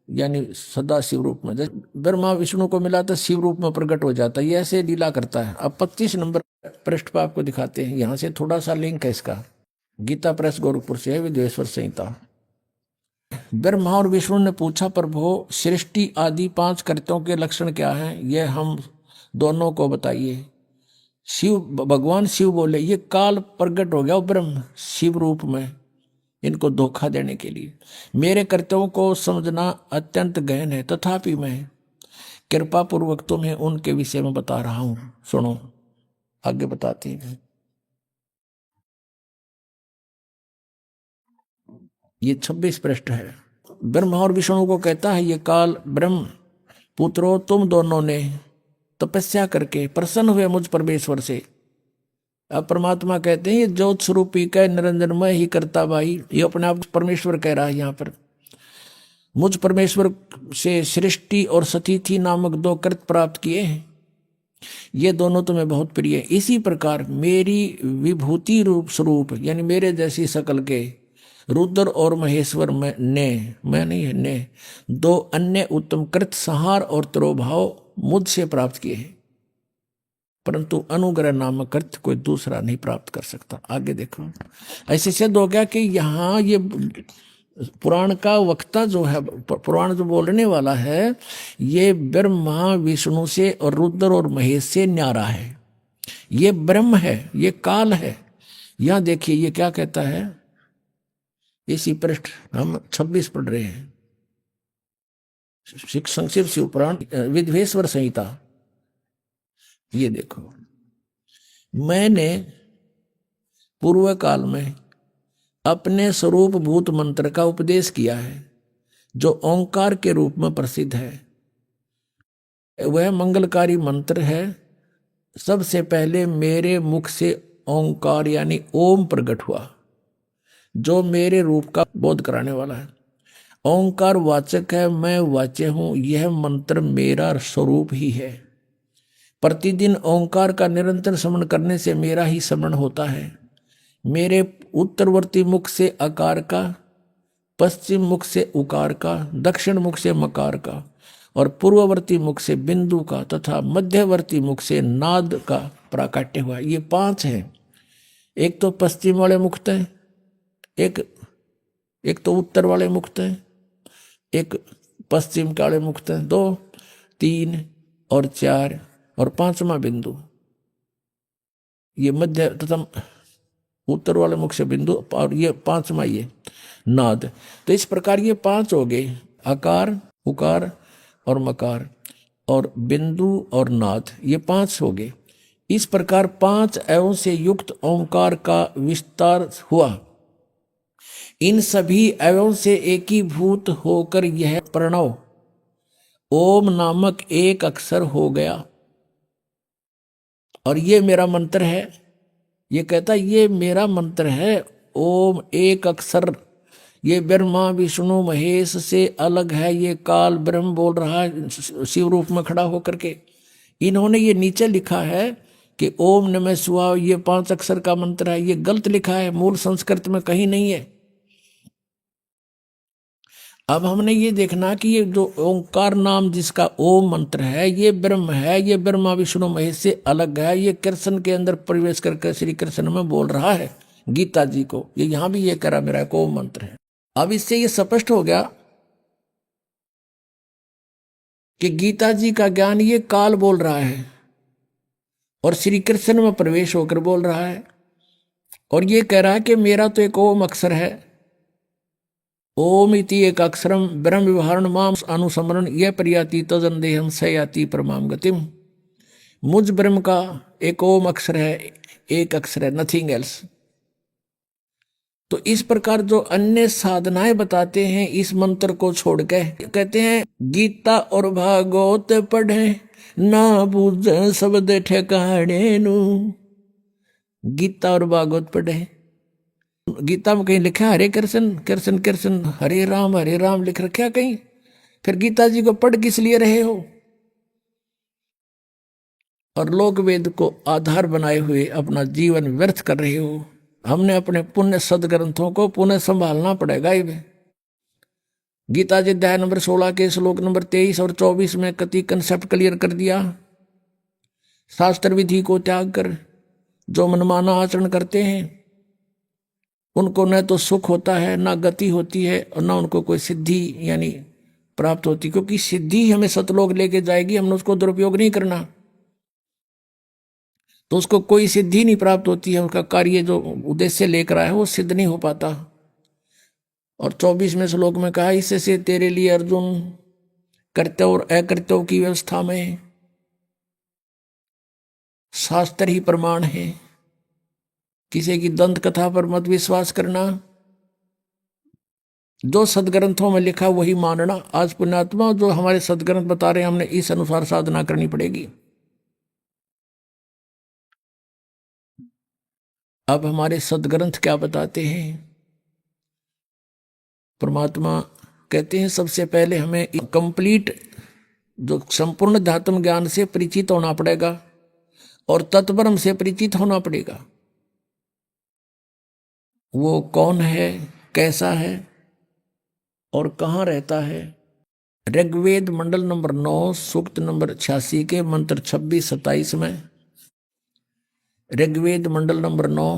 यानी सदा शिव रूप में। जैसे ब्रह्मा विष्णु को मिला तो शिव रूप में प्रकट हो जाता है, ये ऐसे लीला करता है। अब 25 नंबर पृष्ठ पर आपको दिखाते हैं, यहाँ से थोड़ा सा लिंक है इसका। गीता प्रेस गोरखपुर से है, विद्वेश्वर संहिता। ब्रह्मा और विष्णु ने पूछा, प्रभु सृष्टि आदि 5 कृत्यों के लक्षण क्या हैं, यह हम दोनों को बताइए। शिव भगवान शिव बोले, ये काल प्रकट हो गया ब्रह्म शिव रूप में, इनको धोखा देने के लिए। मेरे कर्तव्यों को समझना अत्यंत गहन है, तथापि मैं कृपा पूर्वक तुम्हें उनके विषय में बता रहा हूं, सुनो। आगे बताते हैं। ये 26 पृष्ठ है। ब्रह्मा और विष्णु को कहता है, ये काल ब्रह्म पुत्रों, तुम दोनों ने तपस्या करके प्रसन्न हुए मुझ परमेश्वर से। अब परमात्मा कहते हैं, ये ज्योत स्वरूपी का निरंजनमय ही करता भाई, ये अपने आप परमेश्वर कह रहा है यहाँ पर। मुझ परमेश्वर से सृष्टि और सतिथि नामक 2 कृत प्राप्त किए हैं, ये दोनों तुम्हें बहुत प्रिय है। इसी प्रकार मेरी विभूति रूप स्वरूप, यानी मेरे जैसी शकल के रुद्र और महेश्वर ने 2 अन्य उत्तम कृत संहार और तिरोभाव मुझसे प्राप्त किए हैं, परंतु अनुग्रह नामक कृत कोई दूसरा नहीं प्राप्त कर सकता। आगे देखो, ऐसे सिद्ध हो गया कि यहाँ ये पुराण का वक्ता जो है, पुराण जो बोलने वाला है, ये ब्रह्मा विष्णु से और रुद्र और महेश से न्यारा है। ये ब्रह्म है, ये काल है। यहाँ देखिए ये क्या कहता है, इसी पृष्ठ हम 26 पढ़ रहे हैं, संक्षिप्त शिव पुराण विद्वेश्वर संहिता। ये देखो, मैंने पूर्व काल में अपने स्वरूप भूत मंत्र का उपदेश किया है, जो ओंकार के रूप में प्रसिद्ध है। वह मंगलकारी मंत्र है। सबसे पहले मेरे मुख से ओंकार यानी ओम प्रकट हुआ, जो मेरे रूप का बोध कराने वाला है। ओंकार वाचक है, मैं वाच्य हूं। यह मंत्र मेरा स्वरूप ही है। प्रतिदिन ओंकार का निरंतर स्मरण करने से मेरा ही स्मरण होता है। मेरे उत्तरवर्ती मुख से आकार का, पश्चिम मुख से उकार का, दक्षिण मुख से मकार का और पूर्ववर्ती मुख से बिंदु का तथा मध्यवर्ती मुख से नाद का प्राकट्य हुआ। ये 5 हैं। एक तो पश्चिम वाले मुक्त हैं, एक तो उत्तर वाले मुक्त हैं, एक पश्चिम काले मुक्त, 2, 3 और 4 और 5वां बिंदु, ये मध्य तथा उत्तर वाले मुख से बिंदु, और ये 5वां ये नाद। तो इस प्रकार ये 5 हो गए, आकार, उकार और मकार और बिंदु और नाद, ये 5 हो गए। इस प्रकार 5 अवयवों से युक्त ओंकार का विस्तार हुआ। इन सभी अवयवों से एकीभूत होकर यह प्रणव ओम नामक एक अक्षर हो गया। और ये मेरा मंत्र है, ये कहता ये मेरा मंत्र है, ओम एक अक्षर। ये ब्रह्मा विष्णु महेश से अलग है, ये काल ब्रह्म बोल रहा है शिव रूप में खड़ा होकर के। इन्होंने ये नीचे लिखा है कि ओम नमः शिवाय, ये 5 अक्षर का मंत्र है, ये गलत लिखा है, मूल संस्कृत में कहीं नहीं है। अब हमने ये देखना कि ये जो ओंकार नाम जिसका ओम मंत्र है, ये ब्रह्म है, ये ब्रह्मा विष्णु महेश से अलग है, ये कृष्ण के अंदर प्रवेश करके श्री कृष्ण में बोल रहा है गीता जी को। ये यहां भी ये कह रहा मेरा एक ओम मंत्र है। अब इससे ये स्पष्ट हो गया कि गीता जी का ज्ञान ये काल बोल रहा है और श्री कृष्ण में प्रवेश होकर बोल रहा है, और ये कह रहा है कि मेरा तो एक ओम अक्षर है, ओम इति एक अक्षरम ब्रह्म विवहारण माम अनुसमरण यह प्रयाति तजन देहम सयाति परमाम गतिम। मुझ ब्रह्म का एक ओम अक्षर है, एक अक्षर है, नथिंग एल्स। तो इस प्रकार जो अन्य साधनाएं बताते हैं इस मंत्र को छोड़ के, कहते हैं गीता और भागवत पढ़े ना बूझ शब्द ठिकाने नु। गीता और भागवत पढ़े, गीता में कहीं लिखा हरे कृष्ण कृष्ण कृष्ण हरे राम लिख रखा कहीं? फिर गीता जी को पढ़ किस लिए रहे हो? और लोक वेद को आधार बनाए हुए अपना जीवन व्यर्थ कर रहे हो। हमने अपने पुण्य सदग्रंथों को पुनः संभालना पड़ेगा। गीता जी अध्याय नंबर 16 के श्लोक नंबर 23 और 24 में कति कंसेप्ट क्लियर कर दिया। शास्त्र विधि को त्याग कर जो मनमाना आचरण करते हैं उनको न तो सुख होता है, ना गति होती है, और ना उनको कोई सिद्धि यानी प्राप्त होती, क्योंकि सिद्धि हमें सतलोक लेके जाएगी, हमने उसको दुरुपयोग नहीं करना तो उसको कोई सिद्धि नहीं प्राप्त होती है, उसका कार्य जो उद्देश्य लेकर आया है वो सिद्ध नहीं हो पाता। और 24वें श्लोक में कहा इससे तेरे लिए अर्जुन कर्तव्य और अकर्तव्य की व्यवस्था में शास्त्र ही प्रमाण है, किसी की दंत कथा पर मत विश्वास करना, जो सदग्रंथों में लिखा वही मानना। आज पुण्यात्मा जो हमारे सदग्रंथ बता रहे हैं हमने इस अनुसार साधना करनी पड़ेगी। अब हमारे सदग्रंथ क्या बताते हैं? परमात्मा कहते हैं सबसे पहले हमें कंप्लीट जो संपूर्ण ध्यात्म ज्ञान से परिचित होना पड़ेगा और तत्ब्रह्म से परिचित होना पड़ेगा। वो कौन है, कैसा है और कहाँ रहता है। ऋग्वेद मंडल नंबर 9 सूक्त नंबर 86 के मंत्र 26-27 में, ऋग्वेद मंडल नंबर 9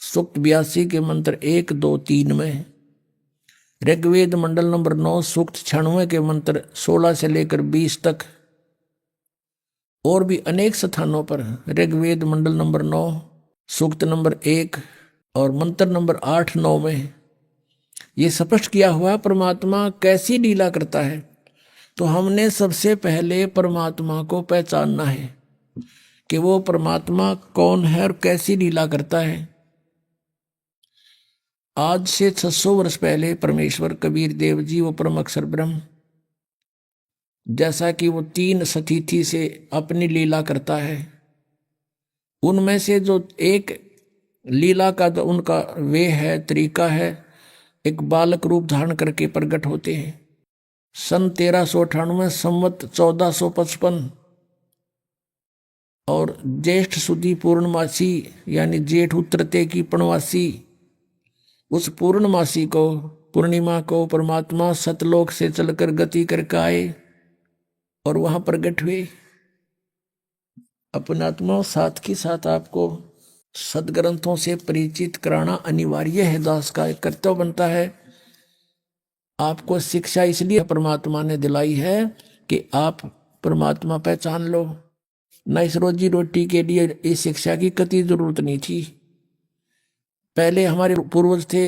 सूक्त 82 के मंत्र 1, 2, 3 में, ऋग्वेद मंडल नंबर 9 सूक्त 96 के मंत्र 16 से लेकर 20 तक, और भी अनेक स्थानों पर ऋग्वेद मंडल नंबर 9 सूक्त नंबर 1 और मंत्र नंबर 8, 9 में ये स्पष्ट किया हुआ परमात्मा कैसी लीला करता है। तो हमने सबसे पहले परमात्मा को पहचानना है कि वो परमात्मा कौन है और कैसी लीला करता है। आज से 600 वर्ष पहले परमेश्वर कबीर देव जी वो परम अक्षर ब्रह्म, जैसा कि वो 3 सतीथि से अपनी लीला करता है, उनमें से जो एक लीला का जो उनका वे है, तरीका है, एक बालक रूप धारण करके प्रकट होते हैं। सन 1398 संवत 1455 और ज्येष्ठ सुदी पूर्णमासी यानी जेठ उतरते की पूर्णमासी, उस पूर्णमासी को पूर्णिमा को परमात्मा सतलोक से चलकर गति करके आए और वहां प्रकट हुए। अपने आत्मा साथ के साथ आपको सदग्रंथों से परिचित कराना अनिवार्य है, दास का एक कर्तव्य बनता है। आपको शिक्षा इसलिए परमात्मा ने दिलाई है कि आप परमात्मा पहचान लो। न इस रोजी रोटी के लिए इस शिक्षा की कतई जरूरत नहीं थी। पहले हमारे पूर्वज थे,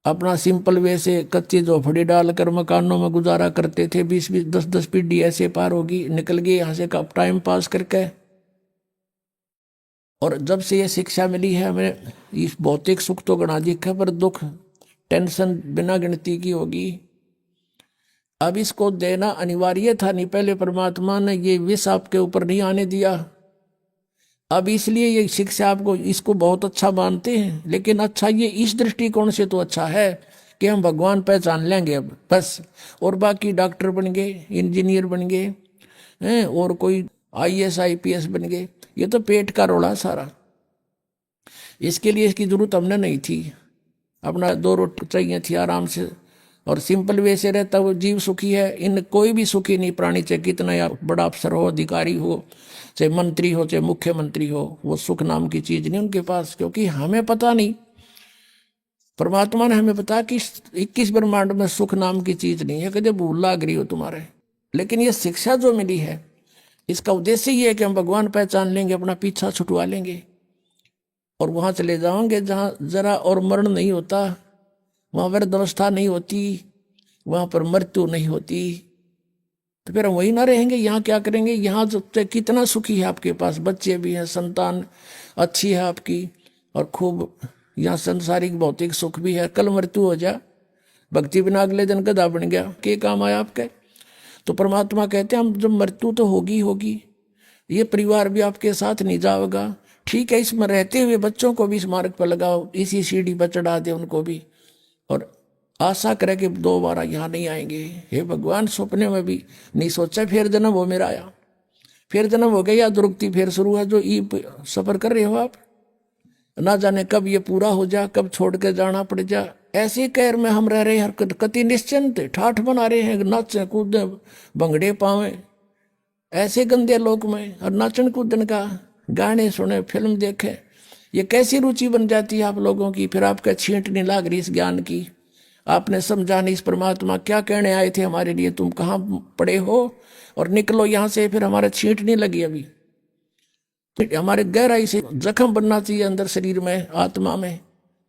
अपना सिंपल वे से कच्ची झोपड़ी डालकर मकानों में गुजारा करते थे। 20-20, 10-10 पीढ़ी ऐसे पार होगी, निकल गए यहाँ से कब टाइम पास करके। और जब से ये शिक्षा मिली है हमें, इस भौतिक सुख तो गणा दिखा, पर दुख टेंशन बिना गिनती की होगी। अब इसको देना अनिवार्य था नहीं, पहले परमात्मा ने ये विष आपके ऊपर नहीं आने दिया। अब इसलिए ये शिक्षा आपको इसको बहुत अच्छा मानते हैं, लेकिन अच्छा ये इस दृष्टिकोण से तो अच्छा है कि हम भगवान पहचान लेंगे अब बस, और बाकी डॉक्टर बन गए, इंजीनियर बन गए हैं, और कोई IAS IPS बन गए। ये तो पेट का रोड़ा सारा, इसके लिए इसकी जरूरत हमने नहीं थी। अपना 2 रोटी चाहिए थी आराम से, और सिंपल वे से रहता वो जीव सुखी है। इन कोई भी सुखी नहीं प्राणी, चाहे कितना या बड़ा अफसर हो, अधिकारी हो, चाहे मंत्री हो, चाहे मुख्यमंत्री हो, वो सुख नाम की चीज नहीं उनके पास, क्योंकि हमें पता नहीं। परमात्मा ने हमें बता कि 21 ब्रह्मांड में सुख नाम की चीज नहीं है, कदे भूल लाग रही हो तुम्हारे। लेकिन ये शिक्षा जो मिली है, इसका उद्देश्य ये है कि हम भगवान पहचान लेंगे, अपना पीछा छुटवा लेंगे, और वहां चले जाओगे जहां जरा और मरण नहीं होता, वहां वृद्धावस्था नहीं होती, वहां पर मृत्यु नहीं होती। तो फिर हम वही ना रहेंगे, यहाँ क्या करेंगे? यहाँ जो कितना सुखी है आपके पास, बच्चे भी हैं, संतान अच्छी है आपकी, और खूब यहाँ संसारिक भौतिक सुख भी है। कल मृत्यु हो जा, भक्ति बिना अगले दिन गधा बन गया, के काम आया आपके? तो परमात्मा कहते हैं हम जब मृत्यु तो होगी होगी, ये परिवार भी आपके साथ नहीं जाएगा। ठीक है, इसमें रहते हुए बच्चों को भी इस मार्ग पर लगाओ, इसी सीढ़ी पर चढ़ा दे उनको भी, और आशा करे कि दोबारा यहाँ नहीं आएंगे। हे भगवान, सपने में भी नहीं सोचा फिर जन्म हो मेरा आया, फिर जन्म हो गया, या दुर्गति फिर शुरू है जो ई सफर कर रहे हो आप। ना जाने कब ये पूरा हो जा, कब छोड़ के जाना पड़ जा। ऐसे कहर में हम रह रहे हैं, कति निश्चिंत ठाठ बना रहे हैं, नाचे कूदे भंगड़े पावे ऐसे गंदे लोक में, और नाचन कूदन का, गाने सुने, फिल्म देखे, ये कैसी रुचि बन जाती है आप लोगों की। फिर आपका छींट नहीं लाग रही इस ज्ञान की, आपने समझा नहीं इस परमात्मा क्या कहने आए थे हमारे लिए, तुम कहाँ पड़े हो, और निकलो यहाँ से। फिर हमारा छींट नहीं लगी अभी, हमारे गहराई से जख्म बनना चाहिए अंदर शरीर में, आत्मा में,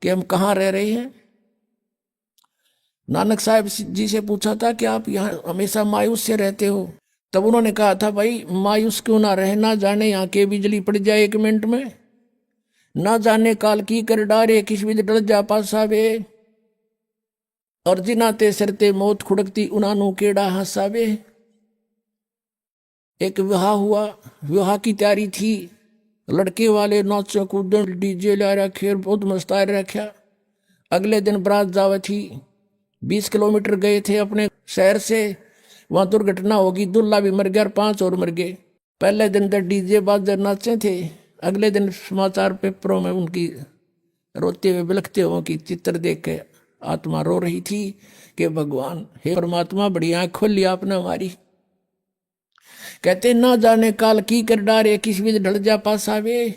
कि हम कहाँ रह रहे हैं। नानक साहब जी से पूछा था कि आप यहाँ हमेशा मायूस से रहते हो, तब उन्होंने कहा था भाई मायूस क्यों ना रहे, ना जाने यहाँ के बिजली पड़ जाए 1 मिनट में, ना जाने काल की कर डारे, किस भी डल जा पासावे, और जिनाते सरते मौत खुड़कती उनानू केड़ा हंसावे। एक विवाह हुआ, विवाह की तैयारी थी, लड़के वाले नाचो कूदन डीजे ला रखे, बहुत मस्ता रखा। अगले दिन बारात जावे थी, 20 किलोमीटर गए थे अपने शहर से, वहां दुर्घटना होगी, दूल्हा भी मर गया और 5 और मर गए। पहले दिन तक डीजे बाजे नाचे थे, अगले दिन समाचार पेपरों में उनकी रोते हुए बिलखते हुए की चित्र देख के आत्मा रो रही थी कि भगवान, हे परमात्मा, बड़ी आंख खोली आपने हमारी। कहते ना जाने काल की कर डारे, किस भी ढल जा पासावे,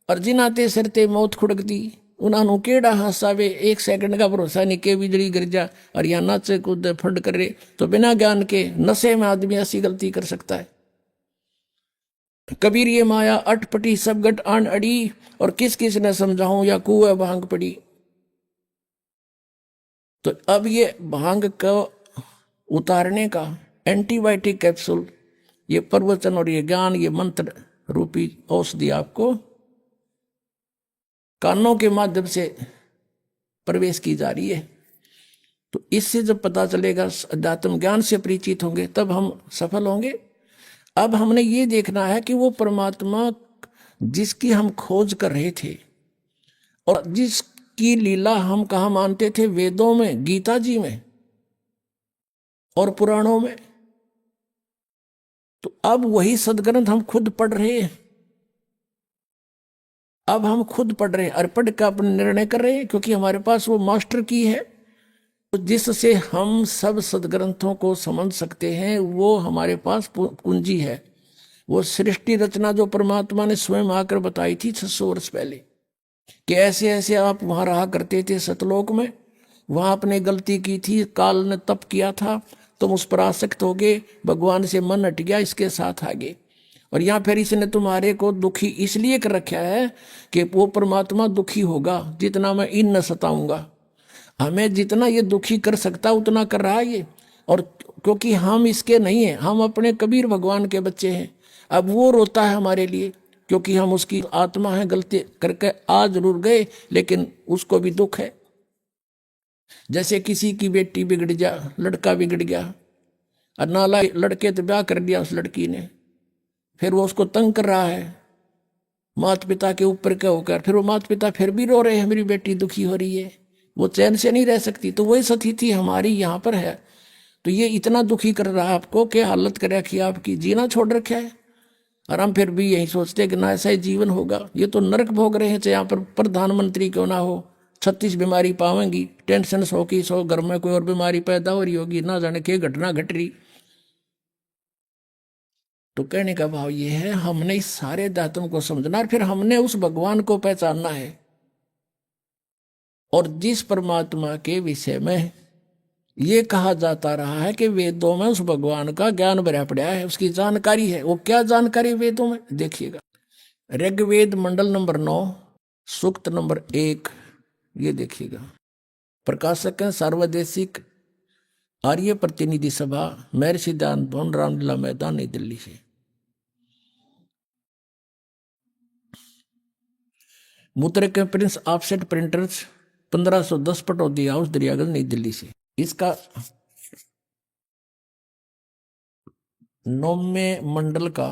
और जिनाते सरते मौत खुड़कती उन्होंने केड़ा हंसावे। 1 सेकंड का भरोसा नहीं के बिजली गिर जा, और यहाँ नाचे कूद फंड करे। तो बिना ज्ञान के नशे में आदमी ऐसी गलती कर सकता है। कबीर ये माया अटपटी सब गट आन अड़ी, और किस किस ने समझाऊं या कुएं भांग पड़ी। तो अब ये भांग को उतारने का एंटीबायोटिक कैप्सूल, ये प्रवचन और ये ज्ञान, ये मंत्र रूपी औषधि आपको कानों के माध्यम से प्रवेश की जा रही है। तो इससे जब पता चलेगा, अध्यात्म ज्ञान से परिचित होंगे, तब हम सफल होंगे। अब हमने ये देखना है कि वो परमात्मा जिसकी हम खोज कर रहे थे, और जिसकी लीला हम कहाँ मानते थे, वेदों में, गीता जी में और पुराणों में, तो अब वही सदग्रंथ हम खुद पढ़ रहे हैं। अब हम खुद पढ़ रहे हैं, और पढ़ का अपना निर्णय कर रहे हैं, क्योंकि हमारे पास वो मास्टर की है जिससे हम सब सदग्रंथों को समझ सकते हैं। वो हमारे पास पूंजी है, वो सृष्टि रचना जो परमात्मा ने स्वयं आकर बताई थी 600 वर्ष पहले, कि ऐसे ऐसे आप वहां रहा करते थे सतलोक में, वहां आपने गलती की थी, काल ने तप किया था, तुम उस पर आसक्त हो गए, भगवान से मन हट गया, इसके साथ आगे। और यहाँ फिर इसने तुम्हारे को दुखी इसलिए कर रखा है कि वो परमात्मा दुखी होगा जितना मैं इन न सताऊंगा। हमें जितना ये दुखी कर सकता उतना कर रहा है ये, और क्योंकि हम इसके नहीं हैं, हम अपने कबीर भगवान के बच्चे हैं। अब वो रोता है हमारे लिए क्योंकि हम उसकी आत्मा है, गलती करके आ जरूर गए लेकिन उसको भी दुख है। जैसे किसी की बेटी बिगड़ जा, लड़का बिगड़ गया और नाला लड़के तो ब्याह कर दिया उस लड़की ने, फिर वो उसको तंग कर रहा है माता पिता के ऊपर क्या होकर, फिर वो माता पिता फिर भी रो रहे हैं मेरी बेटी दुखी हो रही है, वो चैन से नहीं रह सकती। तो वही स्थिति हमारी यहाँ पर है। तो ये इतना दुखी कर रहा है आपको कि हालत कर रखी आपकी, जीना छोड़ रखा है। और हम फिर भी यही सोचते हैं कि ना ऐसा ही जीवन होगा। ये तो नरक भोग रहे हैं, चाहे यहाँ पर प्रधानमंत्री क्यों ना हो, 36 बीमारी पावेंगी, टेंशन 100 की 100, घर में कोई और बीमारी पैदा हो रही होगी, ना जाने क्या घटना घट रही। तो कहने का भाव ये है, हमने इस सारे दातों को समझना और फिर हमने उस भगवान को पहचानना है। और जिस परमात्मा के विषय में ये कहा जाता रहा है कि वेदों में उस भगवान का ज्ञान भरा पड़ा है, उसकी जानकारी है, वो क्या जानकारी वेदों में देखिएगा। ऋग्वेद मंडल नंबर 9 सूक्त नंबर 1, ये देखिएगा। प्रकाशक है सर्वदेशिक आर्य प्रतिनिधि सभा, महर्षि सिद्धांत भवन, रामलीला मैदान, नई दिल्ली से। मूत्र के Prince offset printers 1510 Pataudi house, Daryaganj, नई दिल्ली से। इसका 9वें मंडल का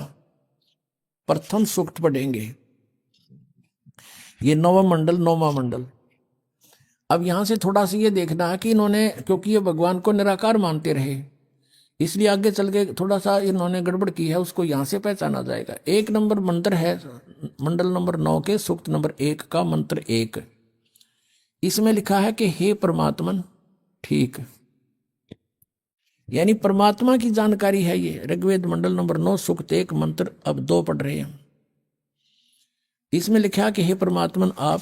प्रथम सूक्त पढ़ेंगे। ये 9वां मंडल, 9वां मंडल। अब यहां से थोड़ा सा ये देखना है कि इन्होंने, क्योंकि ये भगवान को निराकार मानते रहे, इसलिए आगे चल के थोड़ा सा इन्होंने गड़बड़ की है, उसको यहां से पहचाना जाएगा। 1 नंबर मंत्र है मंडल नंबर 9 के सूक्त नंबर 1 का मंत्र 1। इसमें लिखा है कि हे परमात्मन, ठीक, यानी परमात्मा की जानकारी है ये। ऋग्वेद मंडल नंबर 9 सूक्त 1 मंत्र अब 2 पढ़ रहे हैं। इसमें लिखा कि हे परमात्मन आप,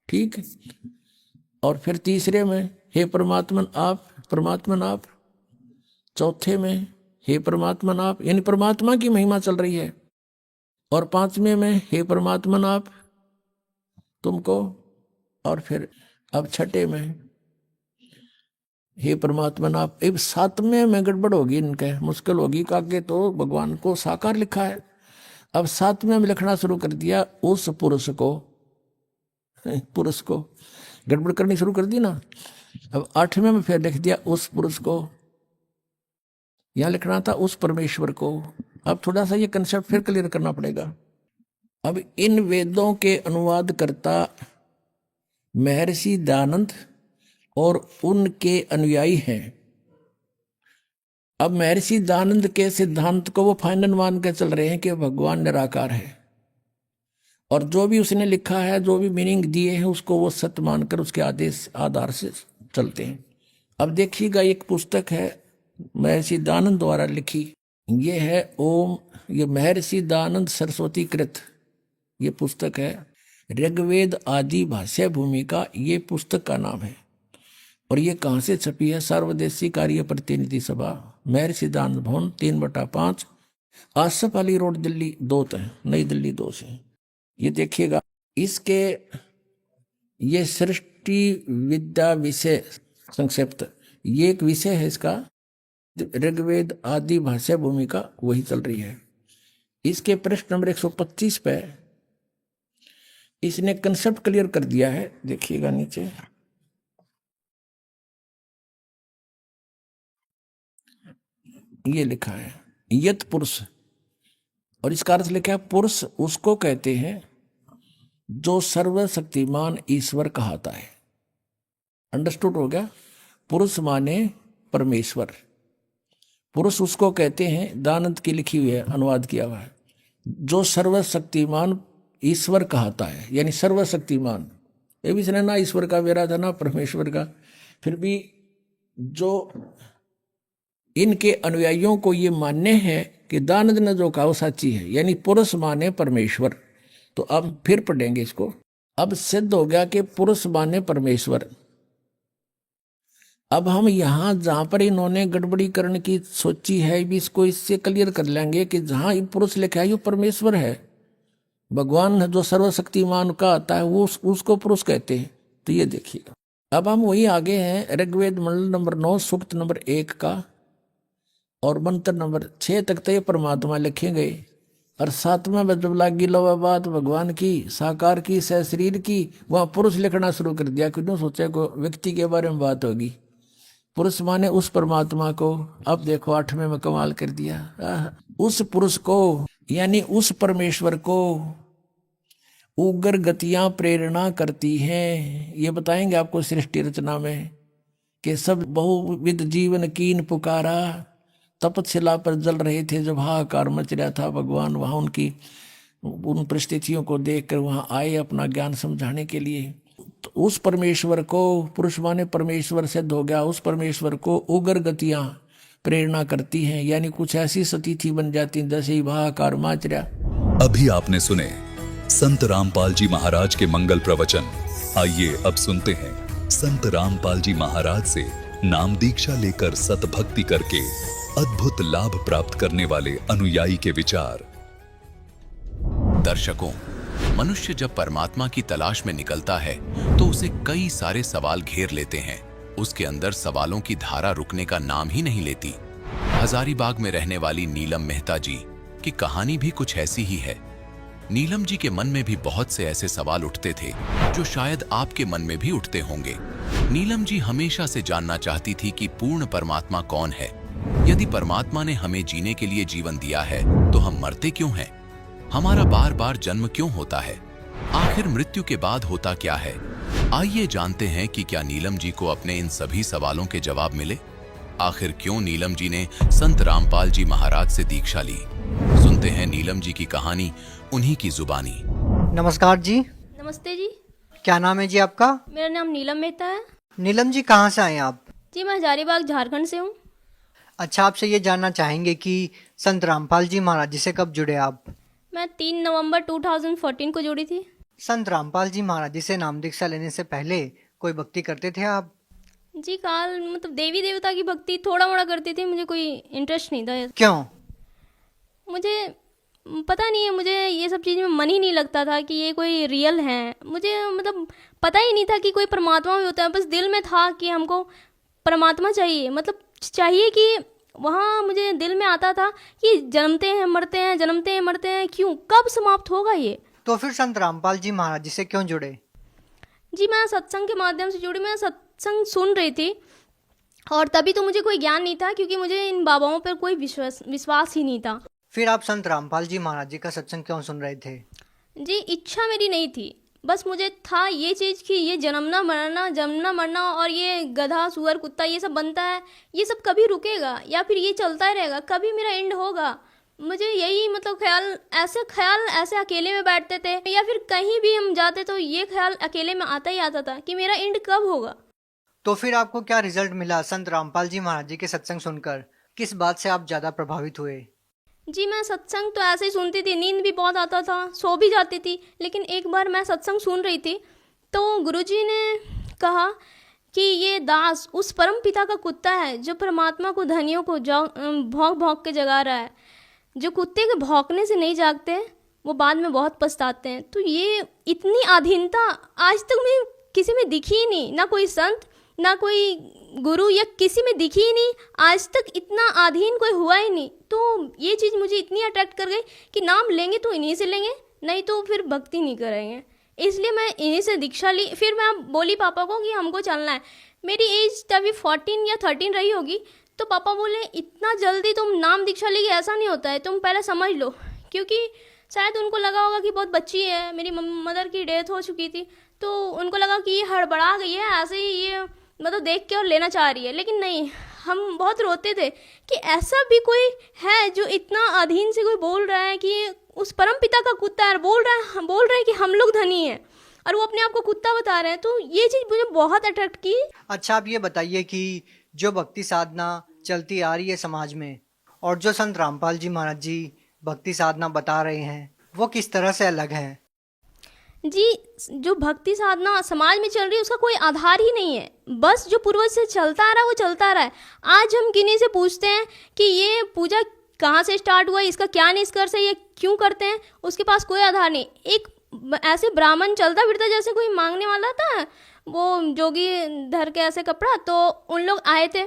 ठीक। और फिर तीसरे में हे परमात्मन आप, परमात्मन आप। चौथे में हे परमात्मन आप, यानी परमात्मा की महिमा चल रही है। और 5वें में हे परमात्मन आप तुमको। और फिर अब 6ठे में हे परमात्मन आप। अब 7वें में गड़बड़ होगी, इनके मुश्किल होगी, आगे तो भगवान को साकार लिखा है। अब 7वें में लिखना शुरू कर दिया उस पुरुष को, पुरुष को गड़बड़ करनी शुरू कर दी ना। अब 8वें में फिर लिख दिया उस पुरुष को, यहां लिखना था उस परमेश्वर को। अब थोड़ा सा ये कंसेप्ट फिर क्लियर करना पड़ेगा। अब इन वेदों के अनुवाद करता महर्षि दयानंद और उनके अनुयायी हैं। अब महर्षि दयानंद के सिद्धांत को वो फाइनल मान के चल रहे हैं कि भगवान निराकार है, और जो भी उसने लिखा है, जो भी मीनिंग दिए हैं, उसको वो सत्य मानकर उसके आदेश आधार से चलते हैं। अब देखिएगा, एक पुस्तक है महर्षि दयानंद द्वारा लिखी, ये है ओम, ये महर्षि दयानंद सरस्वती कृत ये पुस्तक है। ऋग्वेद आदि भाष्य भूमिका ये पुस्तक का नाम है। और ये कहाँ से छपी है? सर्वदेशी कार्य प्रतिनिधि सभा, महर्षि दयानंद भवन, 3/5, आसफ अली रोड, दिल्ली 2 है, नई दिल्ली 2 से। ये देखिएगा, इसके ये सृष्टि विद्या विषय संक्षिप्त, ये एक विषय है इसका, ऋग्वेद आदि भाष्य भूमिका वही चल रही है। इसके पृष्ठ नंबर 125 पे इसने कंसेप्ट क्लियर कर दिया है, देखिएगा नीचे। ये लिखा है यत पुरुष, और इसका अर्थ लिखा है पुरुष उसको कहते हैं जो सर्वशक्तिमान ईश्वर कहाता है। अंडरस्टूड हो गया? पुरुष माने परमेश्वर, पुरुष उसको कहते हैं, दानंद की लिखी हुई है, अनुवाद किया हुआ है, जो सर्वशक्तिमान ईश्वर कहाता है, यानी सर्वशक्तिमान। ये भी इसने ना ईश्वर का वेरा था ना परमेश्वर का, फिर भी जो इनके अनुयायियों को ये मानने हैं कि दानंद ने जो कहा वो सच्ची है, यानी पुरुष माने परमेश्वर। तो अब फिर पढ़ेंगे इसको। अब सिद्ध हो गया कि पुरुष माने परमेश्वर, अब हम यहाँ जहाँ पर इन्होंने गड़बड़ी करने की सोची है भी इसको इससे क्लियर कर लेंगे कि जहाँ ये पुरुष लिखा है वो परमेश्वर है, भगवान जो सर्वशक्तिमान का आता है वो उसको पुरुष कहते हैं। तो ये देखिए अब हम वही आगे हैं ऋग्वेद मंडल नंबर 9 सूक्त नंबर 1 का और मंत्र नंबर 6 तक तो ये परमात्मा लिखे गए और 7वें में जब लागी लो बात भगवान की साकार की सह शरीर की वहाँ पुरुष लिखना शुरू कर दिया। क्यों सोचा को व्यक्ति के बारे में बात होगी, पुरुष माने उस परमात्मा को। अब देखो 8वें में कमाल कर दिया, उस पुरुष को यानी उस परमेश्वर को उग्र गतियां प्रेरणा करती हैं। ये बताएंगे आपको सृष्टि रचना में कि सब बहुविध जीवन कीन पुकारा, तपशिला पर जल रहे थे जब हाहाकार मच रहा था। भगवान वहाँ उनकी उन परिस्थितियों को देखकर वहाँ आए अपना ज्ञान समझाने के लिए। तो उस परमेश्वर को, पुरुष माने परमेश्वर सिद्ध हो गया, उस परमेश्वर को उग्र गतियां प्रेरणा करती हैं, यानी कुछ ऐसी स्थिति बन जाती जैसे ही हाहाकार मच रहा। अभी आपने सुने संत रामपाल जी महाराज के मंगल प्रवचन। आइए अब सुनते हैं संत रामपाल जी महाराज से नाम दीक्षा लेकर सतभक्ति करके अद्भुत लाभ प्राप्त करने वाले अनुयायी के विचार। दर्शकों, मनुष्य जब परमात्मा की तलाश में निकलता है तो उसे कई सारे सवाल घेर लेते हैं। उसके अंदर सवालों की धारा रुकने का नाम ही नहीं लेती। हजारीबाग में रहने वाली नीलम मेहता जी की कहानी भी कुछ ऐसी ही है। नीलम जी के मन में भी बहुत से ऐसे सवाल उठते थे जो शायद आपके मन में भी उठते होंगे। नीलम जी हमेशा से जानना चाहती थी कि पूर्ण परमात्मा कौन है। यदि परमात्मा ने हमें जीने के लिए जीवन दिया है तो हम मरते क्यों हैं? हमारा बार बार जन्म क्यों होता है? आखिर मृत्यु के बाद होता क्या है? आइए जानते हैं कि क्या नीलम जी को अपने इन सभी सवालों के जवाब मिले। आखिर क्यों नीलम जी ने संत रामपाल जी महाराज से दीक्षा ली? सुनते हैं नीलम जी की कहानी उन्हीं की जुबानी। नमस्कार जी। नमस्ते जी। क्या नाम है जी आपका? मेरा नाम नीलम मेहता है। नीलम जी कहाँ से आए हैं आप? जी मैं हजारीबाग झारखंड से हूँ। अच्छा, आपसे ये जानना चाहेंगे कि संत रामपाल जी महाराज जी से कब जुड़े आप? मैं 3 नवंबर 2014 को जुड़ी थी। संत रामपाल जी महाराज जी से नाम दीक्षा लेने से पहले कोई भक्ति करते थे आप? जी काल मतलब देवी देवता की भक्ति थोड़ा मोड़ा करती थी, मुझे कोई इंटरेस्ट नहीं था। क्यों? मुझे पता नहीं है, मुझे ये सब चीज़ में मन ही नहीं लगता था कि ये कोई रियल है। मुझे मतलब पता ही नहीं था कि कोई परमात्मा भी होता है। बस दिल में था कि हमको परमात्मा चाहिए, मतलब चाहिए कि वहाँ मुझे दिल में आता था कि जन्मते हैं मरते हैं, जन्मते हैं मरते हैं, क्यों, कब समाप्त होगा ये। तो फिर संत रामपाल जी महाराज जी से क्यों जुड़े? जी मैं सत्संग के माध्यम से जुड़ी। मैं सत्संग सुन रही थी और तभी तो मुझे कोई ज्ञान नहीं था, क्योंकि मुझे इन बाबाओं पर कोई विश्वास ही नहीं था। फिर आप संत रामपाल जी महाराज जी का सत्संग क्यों सुन रहे थे? जी इच्छा मेरी नहीं थी, बस मुझे था ये चीज़ कि ये जन्मना मरना, जन्मना मरना और ये गधा सुअर कुत्ता ये सब बनता है, ये सब कभी रुकेगा या फिर ये चलता ही रहेगा, कभी मेरा एंड होगा। मुझे यही मतलब ख्याल ऐसे अकेले में बैठते थे या फिर कहीं भी हम जाते तो ये ख्याल अकेले में आता ही आता था कि मेरा एंड कब होगा। तो फिर आपको क्या रिजल्ट मिला संत रामपाल जी महाराज जी के सत्संग सुनकर? किस बात से आप ज़्यादा प्रभावित हुए? जी मैं सत्संग तो ऐसे ही सुनती थी, नींद भी बहुत आता था, सो भी जाती थी। लेकिन एक बार मैं सत्संग सुन रही थी तो गुरुजी ने कहा कि ये दास उस परम पिता का कुत्ता है जो परमात्मा को धनियों को भौंक भौंक के जगा रहा है। जो कुत्ते के भौंकने से नहीं जागते वो बाद में बहुत पछताते हैं। तो ये इतनी अधीनता आज तक में किसी में दिखी ही नहीं, ना कोई संत ना कोई गुरु या किसी में दिखी ही नहीं। आज तक इतना अधीन कोई हुआ ही नहीं। तो ये चीज़ मुझे इतनी अट्रैक्ट कर गई कि नाम लेंगे तो इन्हीं से लेंगे, नहीं तो फिर भक्ति नहीं करेंगे। इसलिए मैं इन्हीं से दीक्षा ली। फिर मैं बोली पापा को कि हमको चलना है। मेरी एज तभी 14 या 13 रही होगी। तो पापा बोले इतना जल्दी तुम नाम दीक्षा लेगी, ऐसा नहीं होता है, तुम पहले समझ लो। क्योंकि शायद उनको लगा होगा कि बहुत बच्ची है, मेरी मदर की डेथ हो चुकी थी, तो उनको लगा कि ये हड़बड़ा गई है, ऐसे ही ये मतलब देख के और लेना चाह रही है। लेकिन नहीं, हम बहुत रोते थे कि ऐसा भी कोई है जो इतना अधीन से कोई बोल रहा है कि उस परम पिता का कुत्ता है, बोल रहा है कि हम लोग धनी हैं और वो अपने आप को कुत्ता बता रहे हैं। तो ये चीज़ मुझे बहुत अट्रैक्ट की। अच्छा, आप ये बताइए कि जो भक्ति साधना चलती आ रही है समाज में और जो संत रामपाल जी महाराज जी भक्ति साधना बता रहे हैं वो किस तरह से अलग है? जी, जो भक्ति साधना समाज में चल रही है उसका कोई आधार ही नहीं है। बस जो पूर्वज से चलता आ रहा है वो चलता आ रहा है। आज हम किन्हीं से पूछते हैं कि ये पूजा कहाँ से स्टार्ट हुआ, इसका क्या निष्कर्ष है, ये क्यों करते हैं, उसके पास कोई आधार नहीं। एक ऐसे ब्राह्मण चलता फिरता जैसे कोई मांगने वाला था, वो जोगी धर के ऐसे कपड़ा, तो उन लोग आए थे।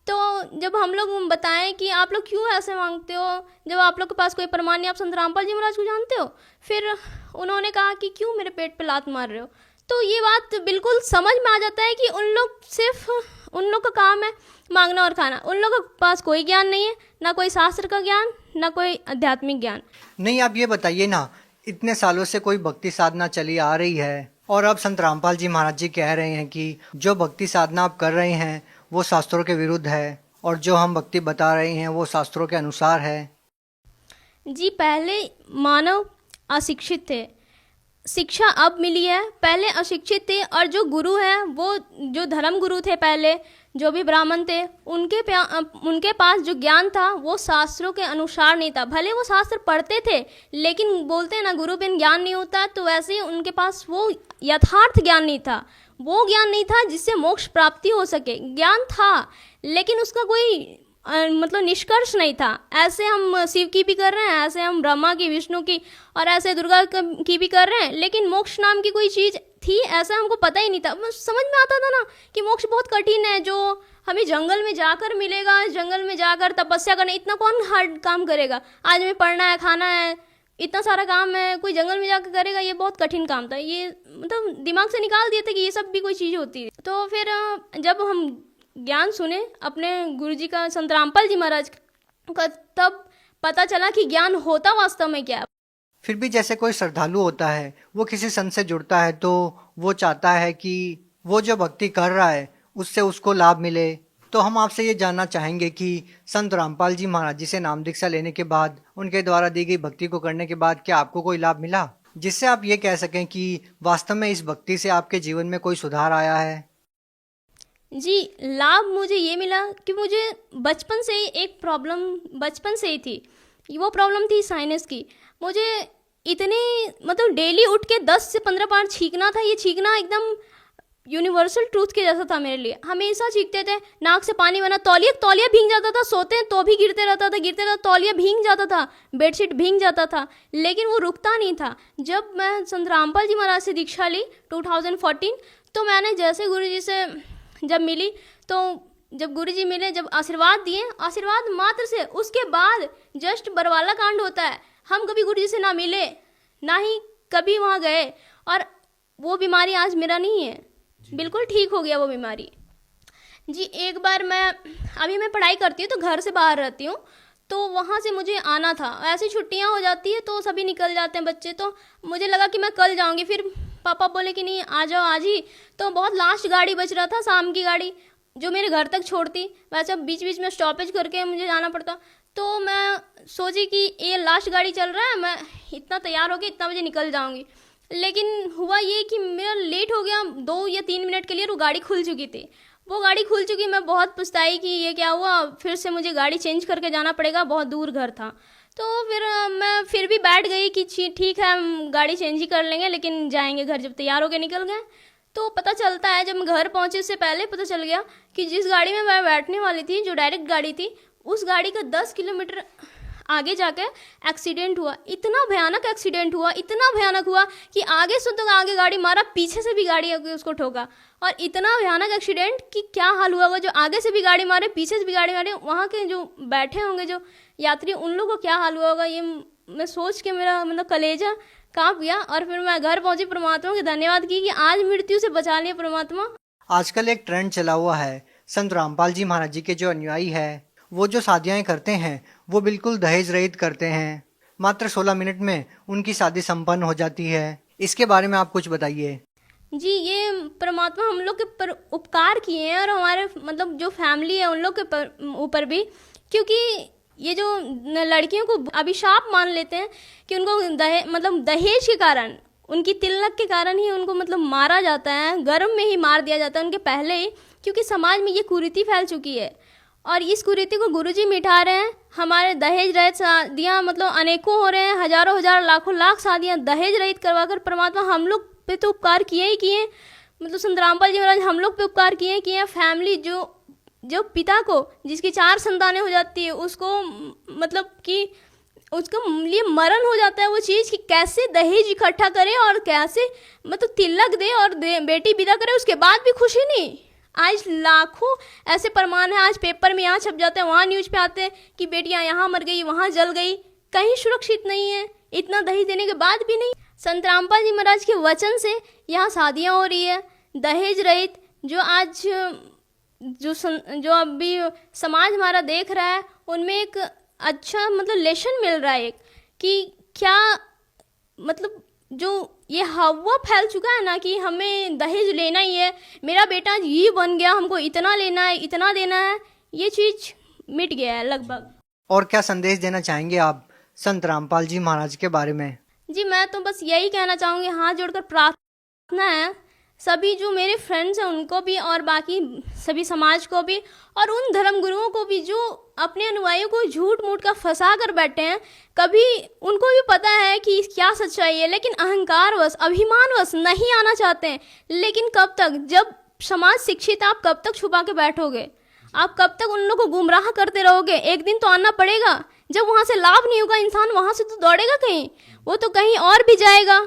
तो जब हम लोग बताएं कि आप लोग क्यों ऐसे मांगते हो, जब आप लोग के पास कोई प्रमाण नहीं, आप संत रामपाल जी महाराज को जानते हो, फिर उन्होंने कहा कि क्यों मेरे पेट पे लात मार रहे हो। तो ये बात बिल्कुल समझ में आ जाता है कि उन लोग सिर्फ उन लोग का काम है मांगना और खाना। उन लोगों के पास कोई ज्ञान नहीं है, ना कोई शास्त्र का ज्ञान, ना कोई आध्यात्मिक ज्ञान। नहीं, आप ये बताइए ना, इतने सालों से कोई भक्ति साधना चली आ रही है और अब संत रामपाल जी महाराज जी कह रहे हैं कि जो भक्ति साधना आप कर रहे हैं वो शास्त्रों के विरुद्ध है और जो हम भक्ति बता रहे हैं वो शास्त्रों के अनुसार है। जी, पहले मानव अशिक्षित थे, शिक्षा अब मिली है। पहले अशिक्षित थे और जो गुरु हैं वो जो धर्म गुरु थे, पहले जो भी ब्राह्मण थे, उनके पास जो ज्ञान था वो शास्त्रों के अनुसार नहीं था। भले वो शास्त्र पढ़ते थे, लेकिन बोलते हैं ना गुरु बिन ज्ञान नहीं होता, तो वैसे ही उनके पास वो यथार्थ ज्ञान नहीं था। वो ज्ञान नहीं था जिससे मोक्ष प्राप्ति हो सके। ज्ञान था लेकिन उसका कोई मतलब निष्कर्ष नहीं था। ऐसे हम शिव की भी कर रहे हैं, ऐसे हम ब्रह्मा की, विष्णु की और ऐसे दुर्गा की भी कर रहे हैं, लेकिन मोक्ष नाम की कोई चीज़ थी ऐसा हमको पता ही नहीं था। समझ में आता था ना कि मोक्ष बहुत कठिन है, जो हमें जंगल में जाकर मिलेगा, जंगल में जाकर तपस्या करना, इतना कौन हार्ड काम करेगा। आज हमें पढ़ना है, खाना है, इतना सारा काम है, कोई जंगल में जाकर करेगा, ये बहुत कठिन काम था। ये मतलब दिमाग से निकाल दिया था कि ये सब भी कोई चीज़ होती है। तो फिर जब हम ज्ञान सुने अपने गुरुजी का, संत रामपाल जी महाराज का, तब पता चला कि ज्ञान होता वास्तव में क्या है। फिर भी जैसे कोई श्रद्धालु होता है, वो किसी संत से जुड़ता है तो वो चाहता है कि वो जो भक्ति कर रहा है उससे उसको लाभ मिले। तो हम आपसे ये जानना चाहेंगे कि संत रामपाल जी महाराज जी से नाम दीक्षा लेने के बाद, उनके द्वारा दी गई भक्ति को करने के बाद क्या आपको कोई लाभ मिला जिससे आप ये कह सकें कि वास्तव में इस भक्ति से आपके जीवन में कोई सुधार आया है? जी, लाभ मुझे ये मिला कि मुझे बचपन से ही एक प्रॉब्लम बचपन से ही थी। वो प्रॉब्लम थी साइनस की। मुझे इतने मतलब डेली उठ के 10 से 15 बार छींकना था। ये छींकना एकदम यूनिवर्सल ट्रूथ के जैसा था मेरे लिए। हमेशा छींकते थे, नाक से पानी बना, तौलिया भीग जाता था, सोते तो भी गिरते रहता था, तौलिया भीग जाता था, बेडशीट भीग जाता था, लेकिन वो रुकता नहीं था। जब मैं संत रामपाल जी महाराज से दीक्षा ली 2014, तो मैंने जैसे गुरुजी से जब मिली, तो जब गुरुजी मिले, जब आशीर्वाद दिए, आशीर्वाद मात्र से, उसके बाद जस्ट बरवाला कांड होता है। हम कभी गुरुजी से ना मिले, ना ही कभी वहाँ गए, और वो बीमारी आज मेरा नहीं है, बिल्कुल ठीक हो गया वो बीमारी। जी, एक बार अभी मैं पढ़ाई करती हूँ तो घर से बाहर रहती हूँ, तो वहाँ से मुझे आना था। ऐसी छुट्टियाँ हो जाती है तो सभी निकल जाते हैं बच्चे, तो मुझे लगा कि मैं कल जाऊँगी। फिर पापा बोले कि नहीं, आ जाओ आज ही। तो बहुत लास्ट गाड़ी बच रहा था, शाम की गाड़ी जो मेरे घर तक छोड़ती। वैसे बीच बीच में स्टॉपेज करके मुझे जाना पड़ता। तो मैं सोची कि ये लास्ट गाड़ी चल रहा है, मैं इतना तैयार होकर इतना बजे निकल जाऊँगी। लेकिन हुआ ये कि मेरा लेट हो गया 2 या 3 मिनट के लिए, और वो गाड़ी खुल चुकी थी। वो गाड़ी खुल चुकी, मैं बहुत पछताई कि ये क्या हुआ, फिर से मुझे गाड़ी चेंज करके जाना पड़ेगा, बहुत दूर घर था। तो फिर मैं फिर भी बैठ गई कि ठीक है, हम गाड़ी चेंज ही कर लेंगे, लेकिन जाएंगे घर। जब तैयार होकर निकल गए तो पता चलता है, जब मैं घर पहुंचे उससे पहले पता चल गया कि जिस गाड़ी में मैं बैठने वाली थी, जो डायरेक्ट गाड़ी थी, उस गाड़ी का 10 किलोमीटर आगे जाकर एक्सीडेंट हुआ। इतना भयानक एक्सीडेंट हुआ, इतना भयानक हुआ कि आगे से तो आगे गाड़ी मारा, पीछे से भी गाड़ी उसको ठोका, और इतना भयानक एक्सीडेंट कि क्या हाल हुआ होगा। जो आगे से भी गाड़ी मारे, पीछे से भी गाड़ी मारे, वहाँ के जो बैठे होंगे जो यात्री, उन लोगों को क्या हाल हुआ होगा, ये मैं सोच के मेरा मतलब कलेजा काँप गया। और फिर मैं घर पहुँची, परमात्मा के धन्यवाद की कि आज मृत्यु से बचा लिया परमात्मा। आजकल एक ट्रेंड चला हुआ है, संत रामपाल जी महाराज जी के जो अनुयायी है वो जो शादियाँ करते हैं वो बिल्कुल दहेज रहित करते हैं। मात्र 16 मिनट में उनकी शादी संपन्न हो जाती है। इसके बारे में आप कुछ बताइए। जी, ये परमात्मा हम लोग के पर उपकार किए हैं, और हमारे मतलब जो फैमिली है उन लोग के ऊपर भी, क्योंकि ये जो लड़कियों को अभिशाप मान लेते हैं कि उनको दहेज के कारण, उनकी तिलक के कारण ही उनको मतलब मारा जाता है, गर्भ में ही मार दिया जाता है उनके पहले ही, क्योंकि समाज में ये कुरीति फैल चुकी है। और इस कुरीति को गुरुजी मिटा रहे हैं। हमारे दहेज रहित शादियाँ मतलब अनेकों हो रहे हैं, हजारों हजार लाखों लाख शादियाँ दहेज रहित करवाकर परमात्मा हम लोग पे तो उपकार किए ही किए, मतलब संत रामपाल जी महाराज हम लोग पे उपकार किए किए। फैमिली जो पिता को जिसकी 4 संतानें हो जाती है उसको मतलब कि उसके लिए मरण हो जाता है वो चीज़ कि कैसे दहेज इकट्ठा करे और कैसे मतलब तिलक दे और बेटी विदा करे, उसके बाद भी खुशी नहीं। आज लाखों ऐसे प्रमाण हैं, आज पेपर में यहाँ छप जाते हैं, वहाँ न्यूज़ पे आते हैं कि बेटियाँ यहाँ मर गई, वहाँ जल गई, कहीं सुरक्षित नहीं है, इतना दहेज देने के बाद भी नहीं। संत रामपाल जी महाराज के वचन से यहाँ शादियाँ हो रही है दहेज रहित। जो आज जो अभी समाज हमारा देख रहा है उनमें एक अच्छा मतलब लेसन मिल रहा है एक कि क्या मतलब जो ये हवा फैल चुका है ना कि हमें दहेज लेना ही है, मेरा बेटा ये बन गया, हमको इतना लेना है, इतना देना है, ये चीज़ मिट गया है लगभग। और क्या संदेश देना चाहेंगे आप संत रामपाल जी महाराज के बारे में? जी मैं तो बस यही कहना चाहूँगी, हाथ जोड़कर प्रार्थना है सभी जो मेरे फ्रेंड्स हैं उनको भी और बाकी सभी समाज को भी और उन धर्म गुरुओं को भी जो अपने अनुयायियों को झूठ मूठ का फंसा कर बैठे हैं। कभी उनको भी पता है कि क्या सच्चाई है लेकिन अहंकारवश अभिमानवश नहीं आना चाहते हैं। लेकिन कब तक, जब समाज शिक्षित, आप कब तक छुपा के बैठोगे? आप कब तक उन लोगों को गुमराह करते रहोगे? एक दिन तो आना पड़ेगा, जब वहाँ से लाभ नहीं होगा इंसान वहाँ से तो दौड़ेगा कहीं, वो तो कहीं और भी जाएगा।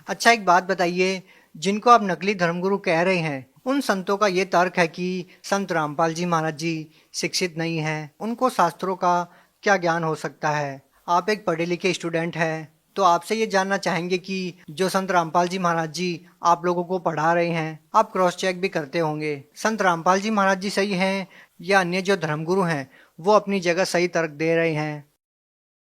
अच्छा एक बात बताइए, जिनको आप नकली धर्मगुरु कह रहे हैं उन संतों का ये तर्क है कि संत रामपाल जी महाराज जी शिक्षित नहीं हैं, उनको शास्त्रों का क्या ज्ञान हो सकता है? आप एक पढ़े लिखे स्टूडेंट हैं तो आपसे ये जानना चाहेंगे कि जो संत रामपाल जी महाराज जी आप लोगों को पढ़ा रहे हैं, आप क्रॉस चेक भी करते होंगे, संत रामपाल जी महाराज जी सही हैं या अन्य जो धर्मगुरु हैं वो अपनी जगह सही तर्क दे रहे हैं?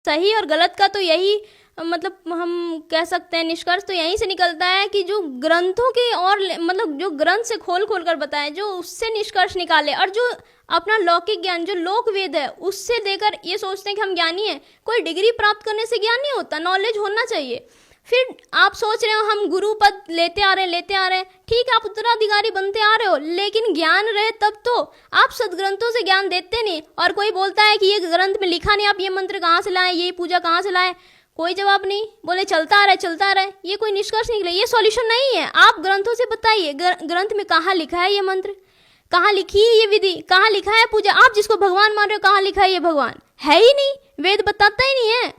सही और गलत का तो यही मतलब हम कह सकते हैं, निष्कर्ष तो यहीं से निकलता है कि जो ग्रंथों के और मतलब जो ग्रंथ से खोल कर बताए, जो उससे निष्कर्ष निकाले और जो अपना लौकिक ज्ञान जो लोक वेद है उससे देकर ये सोचते हैं कि हम ज्ञानी हैं। कोई डिग्री प्राप्त करने से ज्ञान नहीं होता, नॉलेज होना चाहिए। फिर आप सोच रहे हो हम गुरु पद लेते आ रहे हैं, ठीक है आप उत्तराधिकारी बनते आ रहे हो, लेकिन ज्ञान रहे तब तो। आप सदग्रंथों से ज्ञान देते नहीं और कोई बोलता है कि ये ग्रंथ में लिखा नहीं, आप ये मंत्र कहाँ से लाए, ये पूजा कहाँ से लाए, कोई जवाब नहीं, बोले चलता आ रहा है, ये कोई निष्कर्ष निकले, ये सॉल्यूशन नहीं है। आप ग्रंथों से बताइए ग्रंथ में कहाँ लिखा है ये मंत्र, कहाँ लिखी है ये विधि, कहाँ लिखा है पूजा। आप जिसको भगवान मान रहे हो कहाँ लिखा है ये भगवान? है ही नहीं, वेद बताता ही नहीं है,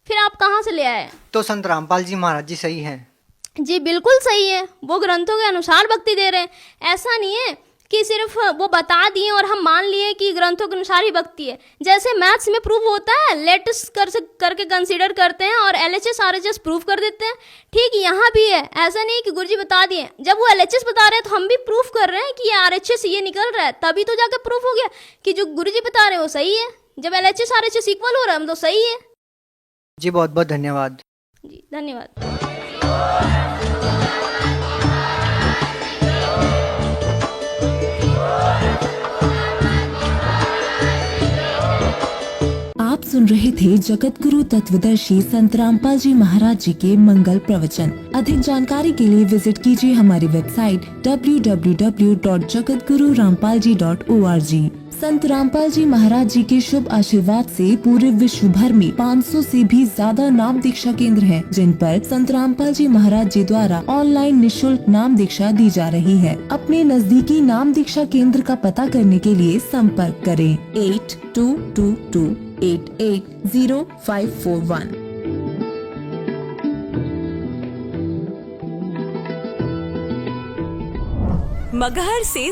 फिर आप कहाँ से ले आए? तो संत रामपाल जी महाराज जी सही हैं? जी बिल्कुल सही है, वो ग्रंथों के अनुसार भक्ति दे रहे हैं। ऐसा नहीं है कि सिर्फ वो बता दिए और हम मान लिए कि ग्रंथों के अनुसार ही भक्ति है। जैसे मैथ्स में प्रूफ होता है, लेट्स करके कंसीडर करते हैं और LHS RHS प्रूफ कर देते हैं, ठीक यहाँ भी है। ऐसा नहीं कि गुरुजी बता दिए, जब वो LHS बता रहे हैं तो हम भी प्रूफ कर रहे हैं कि ये RHS ये निकल रहा है, तभी तो जाकर प्रूफ हो गया कि जो गुरुजी बता रहे हैं वो सही है। जब LHS RHS इक्वल हो रहा है हम तो सही है। जी बहुत बहुत धन्यवाद। जी धन्यवाद। आप सुन रहे थे जगत गुरु तत्वदर्शी संत रामपाल जी महाराज जी के मंगल प्रवचन। अधिक जानकारी के लिए विजिट कीजिए हमारी वेबसाइट www.jagatgururampalji.org। संत रामपाल जी महाराज जी के शुभ आशीर्वाद से पूरे विश्व भर में 500 से भी ज्यादा नाम दीक्षा केंद्र हैं, जिन पर संत रामपाल जी महाराज जी द्वारा ऑनलाइन निशुल्क नाम दीक्षा दी जा रही है। अपने नजदीकी नाम दीक्षा केंद्र का पता करने के लिए संपर्क करें 8222880541। मगहर से